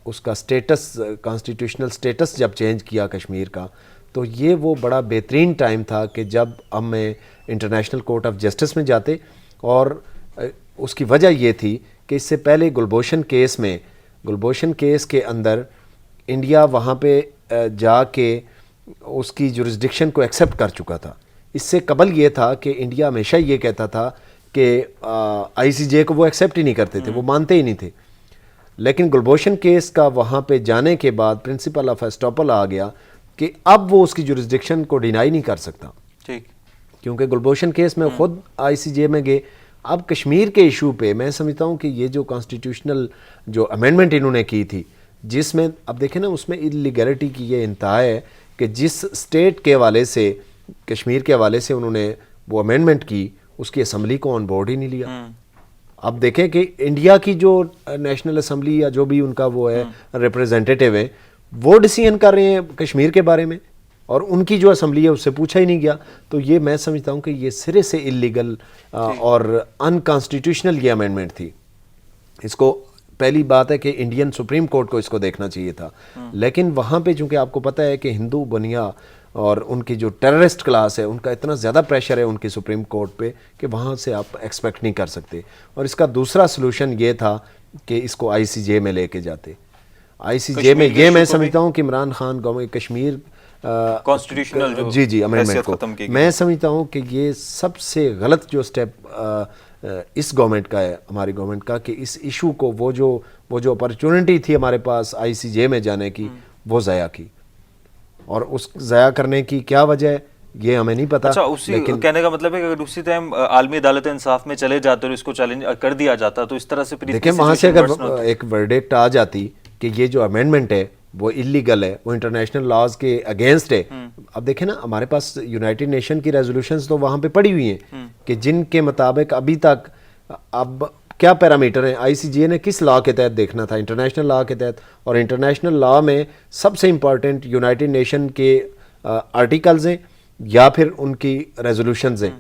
اس کا سٹیٹس، کانسٹیٹیوشنل سٹیٹس جب چینج کیا کشمیر کا، تو یہ وہ بڑا بہترین ٹائم تھا کہ جب ہم انٹرنیشنل کورٹ آف جسٹس میں جاتے. اور اس کی وجہ یہ تھی کہ اس سے پہلے گلبھوشن کیس کے اندر انڈیا وہاں پہ جا کے اس کی جورسڈکشن کو ایکسیپٹ کر چکا تھا. اس سے قبل یہ تھا کہ انڈیا ہمیشہ یہ کہتا تھا کہ آئی سی جے کو وہ ایکسیپٹ ہی نہیں کرتے تھے، وہ مانتے ہی نہیں تھے. لیکن گلبھوشن کیس کا وہاں پہ جانے کے بعد پرنسپل آف ایسٹاپل آ گیا کہ اب وہ اس کی جورسڈکشن کو ڈینائی نہیں کر سکتا. ٹھیک، کیونکہ گلبھوشن کیس میں خود آئی سی جے میں گئے. اب کشمیر کے ایشو پہ میں سمجھتا ہوں کہ یہ جو کانسٹیٹیوشنل جو امینڈمنٹ انہوں نے کی تھی، جس میں اب دیکھیں نا اس میں انلیگیلٹی کی یہ انتہا ہے کہ جس اسٹیٹ کے حوالے سے، کشمیر کے حوالے سے انہوں نے وہ امینڈمنٹ کی، اس کی اسمبلی کو آن بورڈ ہی نہیں لیا. اب دیکھیں کہ انڈیا کی جو نیشنل اسمبلی یا جو بھی ان کا وہ ہے ریپریزنٹیٹیو ہیں، وہ ڈیسیژن کر رہے ہیں کشمیر کے بارے میں، اور ان کی جو اسمبلی ہے اس سے پوچھا ہی نہیں گیا. تو یہ میں سمجھتا ہوں کہ یہ سرے سے انلیگل اور ان کانسٹیٹیوشنل یہ امینڈمنٹ تھی. اس کو پہلی بات ہے کہ انڈین سپریم کورٹ کو اس کو دیکھنا چاہیے تھا. لیکن وہاں پہ چونکہ آپ کو پتہ ہے کہ ہندو بنیا اور ان کی جو ٹیررسٹ کلاس ہے ان کا اتنا زیادہ پریشر ہے ان کی سپریم کورٹ پہ کہ وہاں سے آپ ایکسپیکٹ نہیں کر سکتے. اور اس کا دوسرا سلوشن یہ تھا کہ اس کو آئی سی جے میں لے کے جاتے. آئی سی جے میں یہ میں سمجھتا ہوں کہ عمران خان گورنمنٹ کشمیر کانسٹیٹیوشنل جو جی امینڈمنٹ کو میں سمجھتا ہوں کہ یہ سب سے غلط جو سٹیپ اس گورنمنٹ کا ہے، ہماری گورنمنٹ کا، کہ اس ایشو کو وہ جو اپرچونٹی تھی ہمارے پاس آئی سی جے میں جانے کی، وہ ضائع کی. اور اس ضائع کرنے کی کیا وجہ ہے یہ ہمیں نہیں پتا. لیکن کہنے کا مطلب ہے کہ اگر اسی ٹائم عالمی عدالت انصاف میں چلے جاتے اور اس کو چیلنج کر دیا جاتا تو اس طرح سے دیکھیں وہاں سے اگر ایک ورڈکٹ آ جاتی کہ یہ جو امینڈمنٹ ہے وہ انلیگل ہے، وہ انٹرنیشنل لاز کے اگینسٹ ہے. اب دیکھیں نا ہمارے پاس یونائٹڈ نیشن کی ریزولوشنز تو وہاں پہ پڑی ہوئی ہیں کہ جن کے مطابق ابھی تک اب کیا پیرامیٹر ہیں. آئی سی جے نے کس لا کے تحت دیکھنا تھا؟ انٹرنیشنل لا کے تحت. اور انٹرنیشنل لا میں سب سے امپورٹنٹ یونائٹڈ نیشن کے آرٹیکلز ہیں یا پھر ان کی ریزولوشنز ہیں.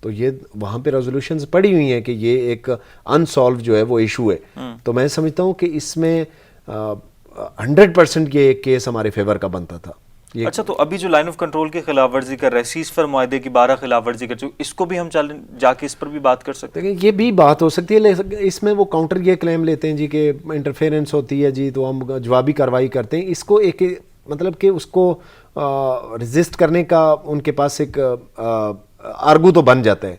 تو یہ وہاں پہ ریزولوشنز پڑی ہوئی ہیں کہ یہ ایک انسالو جو ہے وہ ایشو ہے. تو میں سمجھتا ہوں کہ اس میں 100% یہ ایک کیس ہمارے فیور کا بنتا تھا. اچھا، تو ابھی جو لائن آف کنٹرول کی خلاف ورزی کر رہے ہیں، سیز فائر معاہدے کی 12 خلاف ورزی کر چکے، اس کو بھی ہم جا کے اس پر بھی بات کر سکتے ہیں؟ یہ بھی بات ہو سکتی ہے، لیکن اس میں وہ کاؤنٹر یہ کلیم لیتے ہیں جی کہ انٹرفیرنس ہوتی ہے جی، تو ہم جوابی کارروائی کرتے ہیں. اس کو ایک مطلب کہ اس کو ریزسٹ کرنے کا ان کے پاس ایک آرگو تو بن جاتا ہے.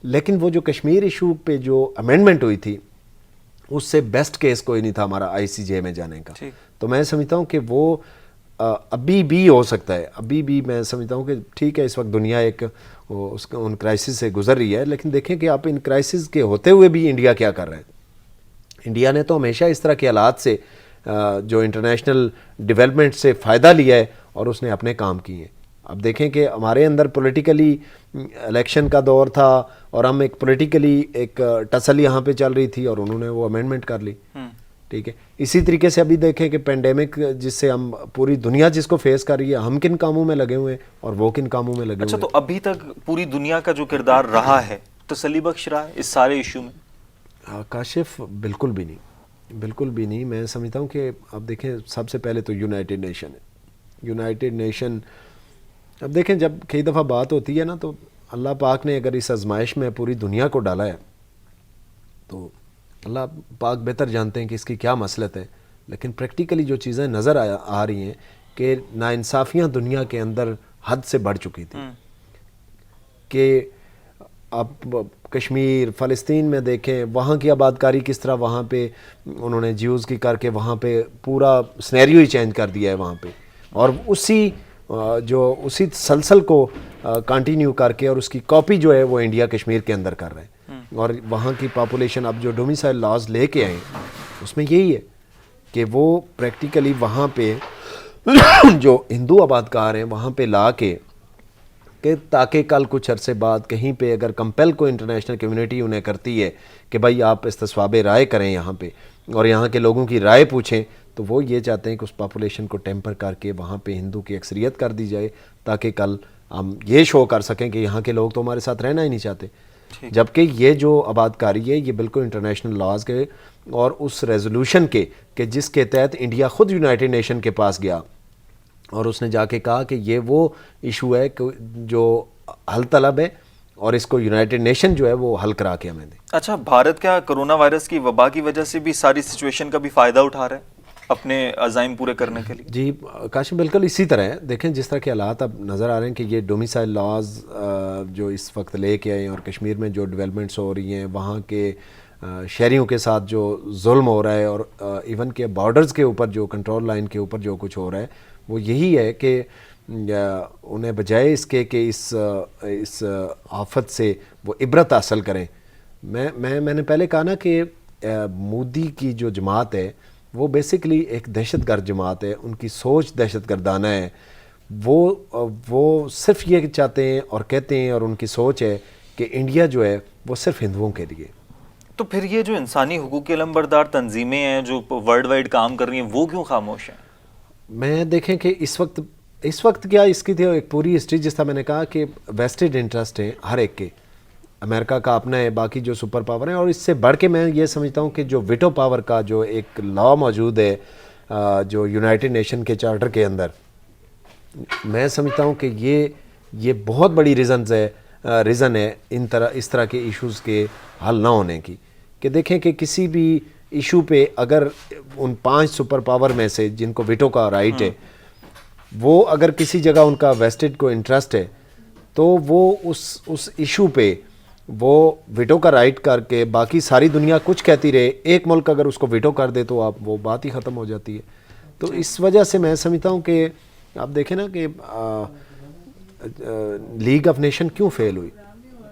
لیکن وہ جو کشمیر ایشو پہ جو امینڈمنٹ ہوئی تھی اس سے بیسٹ کیس کوئی نہیں تھا ہمارا آئی سی جے میں جانے کا. تو میں سمجھتا ہوں کہ وہ ابھی بھی ہو سکتا ہے. ابھی بھی میں سمجھتا ہوں کہ ٹھیک ہے اس وقت دنیا ایک ان کرائسس سے گزر رہی ہے، لیکن دیکھیں کہ آپ ان کرائسس کے ہوتے ہوئے بھی انڈیا کیا کر رہا ہے. انڈیا نے تو ہمیشہ اس طرح کے حالات سے جو انٹرنیشنل ڈیولپمنٹ سے فائدہ لیا ہے اور اس نے اپنے کام کیے ہیں. اب دیکھیں کہ ہمارے اندر پولیٹیکلی الیکشن کا دور تھا اور ہم ایک پولیٹیکلی ایک ٹسل یہاں پہ چل رہی تھی اور انہوں نے وہ امینڈمنٹ کر لی. ٹھیک ہے، اسی طریقے سے ابھی دیکھیں کہ پینڈیمک جس سے ہم پوری دنیا جس کو فیس کر رہی ہے، ہم کن کاموں میں لگے ہوئے ہیں اور وہ کن کاموں میں لگے ہوئے ہیں. اچھا، تو ابھی تک پوری دنیا کا جو کردار رہا ہے تسلی بخش رہا ہے اس سارے ایشو میں؟ کاشف بالکل بھی نہیں، بالکل بھی نہیں. میں سمجھتا ہوں کہ اب دیکھیں سب سے پہلے تو یونائٹڈ نیشن ہے. یونائٹڈ نیشن اب دیکھیں جب کئی دفعہ بات ہوتی ہے نا تو اللہ پاک نے اگر اس آزمائش میں پوری دنیا کو ڈالا ہے تو اللہ پاک بہتر جانتے ہیں کہ اس کی کیا مصلحت ہے، لیکن پریکٹیکلی جو چیزیں نظر آ رہی ہیں کہ ناانصافیاں دنیا کے اندر حد سے بڑھ چکی تھی، کہ اب کشمیر فلسطین میں دیکھیں وہاں کی آباد کاری کس طرح وہاں پہ انہوں نے جیوز کی کر کے وہاں پہ پورا سنیریو ہی چینج کر دیا ہے وہاں پہ، اور اسی تسلسل کو کنٹینیو کر کے اور اس کی کاپی جو ہے وہ انڈیا کشمیر کے اندر کر رہے ہیں، اور وہاں کی پاپولیشن اب جو ڈومیسائل لاز لے کے آئیں اس میں یہی ہے کہ وہ پریکٹیکلی وہاں پہ جو ہندو آباد کار ہیں وہاں پہ لا کے کہ تاکہ کل کچھ عرصے بعد کہیں پہ اگر کمپیل کو انٹرنیشنل کمیونٹی انہیں کرتی ہے کہ بھائی آپ استصواب رائے کریں یہاں پہ اور یہاں کے لوگوں کی رائے پوچھیں، تو وہ یہ چاہتے ہیں کہ اس پاپولیشن کو ٹیمپر کر کے وہاں پہ ہندو کی اکثریت کر دی جائے تاکہ کل ہم یہ شو کر سکیں کہ یہاں کے لوگ تو ہمارے ساتھ رہنا ہی نہیں چاہتے، جبکہ یہ جو آباد کاری ہے یہ بالکل انٹرنیشنل لاز کے اور اس ریزولوشن کے کہ جس کے تحت انڈیا خود یونائٹڈ نیشن کے پاس گیا اور اس نے جا کے کہا کہ یہ وہ ایشو ہے جو حل طلب ہے اور اس کو یونائٹڈ نیشن جو ہے وہ حل کرا کے ہمیں دے۔ اچھا، بھارت کیا کرونا وائرس کی وبا کی وجہ سے بھی ساری سچویشن کا بھی فائدہ اٹھا رہا ہے اپنے عزائم پورے کرنے کے لیے؟ جی کاشم بالکل اسی طرح ہے، دیکھیں جس طرح کے حالات اب نظر آ رہے ہیں کہ یہ ڈومیسائل لاز جو اس وقت لے کے آئے اور کشمیر میں جو ڈیولپمنٹس ہو رہی ہیں وہاں کے شہریوں کے ساتھ جو ظلم ہو رہا ہے اور ایون کہ بارڈرز کے اوپر جو کنٹرول لائن کے اوپر جو کچھ ہو رہا ہے وہ یہی ہے کہ انہیں بجائے اس کے کہ اس آفت سے وہ عبرت حاصل کریں۔ میں نے پہلے کہا نا کہ مودی کی جو جماعت ہے وہ بیسیکلی ایک دہشت گرد جماعت ہے، ان کی سوچ دہشت گردانہ ہے، وہ صرف یہ چاہتے ہیں اور کہتے ہیں اور ان کی سوچ ہے کہ انڈیا جو ہے وہ صرف ہندوؤں کے لیے۔ تو پھر یہ جو انسانی حقوق کے علمبردار تنظیمیں ہیں جو ورلڈ وائڈ کام کر رہی ہیں وہ کیوں خاموش ہیں؟ میں دیکھیں کہ اس وقت کیا اس کی تھی ایک پوری ہسٹری، جس طرح میں نے کہا کہ ویسٹڈ انٹرسٹ ہیں ہر ایک کے، امریکہ کا اپنا ہے، باقی جو سپر پاور ہیں، اور اس سے بڑھ کے میں یہ سمجھتا ہوں کہ جو ویٹو پاور کا جو ایک لا موجود ہے جو یونائٹڈ نیشن کے چارٹر کے اندر، میں سمجھتا ہوں کہ یہ بہت بڑی ریزن ہے اس طرح کے ایشوز کے حل نہ ہونے کی، کہ دیکھیں کہ کسی بھی ایشو پہ اگر ان 5 سپر پاور میں سے جن کو ویٹو کا رائٹ ہے وہ اگر کسی جگہ ان کا ویسٹڈ کو انٹرسٹ ہے تو وہ اس ایشو پہ وہ ویٹو کا رائٹ کر کے باقی ساری دنیا کچھ کہتی رہے، ایک ملک اگر اس کو ویٹو کر دے تو وہ بات ہی ختم ہو جاتی ہے۔ تو اس وجہ سے میں سمجھتا ہوں کہ آپ دیکھیں نا کہ لیگ آف نیشن کیوں فیل ہوئی،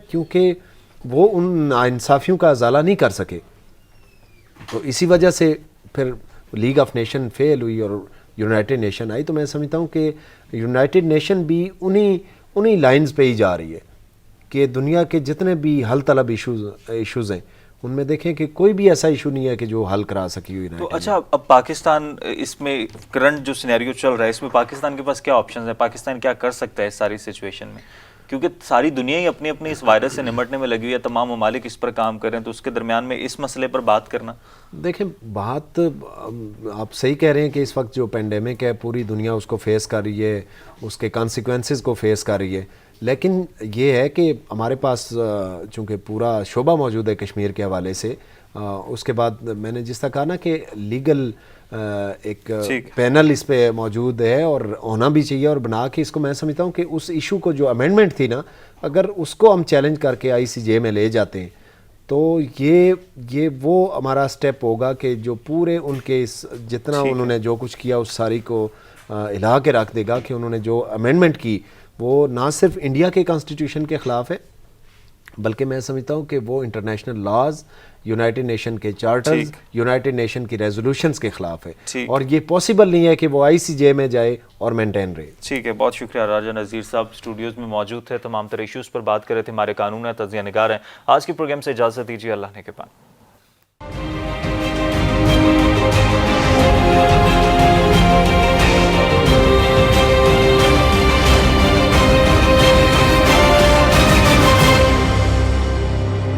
کیونکہ وہ ان ناانصافیوں کا ازالہ نہیں کر سکے، تو اسی وجہ سے پھر لیگ آف نیشن فیل ہوئی اور یونائٹڈ نیشن آئی۔ تو میں سمجھتا ہوں کہ یونائٹڈ نیشن بھی انہی لائنز پہ ہی جا رہی ہے کہ دنیا کے جتنے بھی حل طلب ایشوز ہیں ان میں دیکھیں کہ کوئی بھی ایسا ایشو نہیں ہے کہ جو حل کرا سکی ہوئی۔ تو اچھا، اب پاکستان اس میں کرنٹ جو سینیریو چل رہا ہے اس میں پاکستان کے پاس کیا آپشنز ہیں؟ پاکستان کیا کر سکتا ہے اس ساری سچویشن میں؟ کیونکہ ساری دنیا ہی اپنی اس وائرس سے نمٹنے میں لگی ہوئی ہے، تمام ممالک اس پر کام کر رہے ہیں، تو اس کے درمیان میں اس مسئلے پر بات کرنا، دیکھیں بات آپ صحیح کہہ رہے ہیں کہ اس وقت جو پینڈیمک ہے پوری دنیا اس کو فیس کر رہی ہے، اس کے کانسیکوینسز کو فیس کر رہی ہے، لیکن یہ ہے کہ ہمارے پاس چونکہ پورا شعبہ موجود ہے کشمیر کے حوالے سے، اس کے بعد میں نے جس طرح کہا نا کہ لیگل ایک پینل اس پہ موجود ہے اور ہونا بھی چاہیے، اور بنا کے اس کو میں سمجھتا ہوں کہ اس ایشو کو جو امینڈمنٹ تھی نا، اگر اس کو ہم چیلنج کر کے ICJ میں لے جاتے ہیں تو یہ وہ ہمارا سٹیپ ہوگا کہ جو پورے ان کے جتنا انہوں نے جو کچھ کیا اس ساری کو ہلا کے رکھ دے گا، کہ انہوں نے جو امینڈمنٹ کی وہ نہ صرف انڈیا کے کانسٹیٹیوشن کے خلاف ہے بلکہ میں سمجھتا ہوں کہ وہ انٹرنیشنل لاز، یونائٹڈ نیشن کے چارٹرز، یونائٹڈ نیشن کی ریزولوشنز کے خلاف ہے، اور یہ پاسبل نہیں ہے کہ وہ ICJ میں جائے اور مینٹین رہے۔ ٹھیک ہے، بہت شکریہ راجہ نذیر صاحب، اسٹوڈیوز میں موجود تھے، تمام تر ایشوز پر بات کر رہے تھے، ہمارے قانون ہے، تجزیہ نگار ہیں۔ آج کے پروگرام سے اجازت دیجیے، اللہ نے کے پاس۔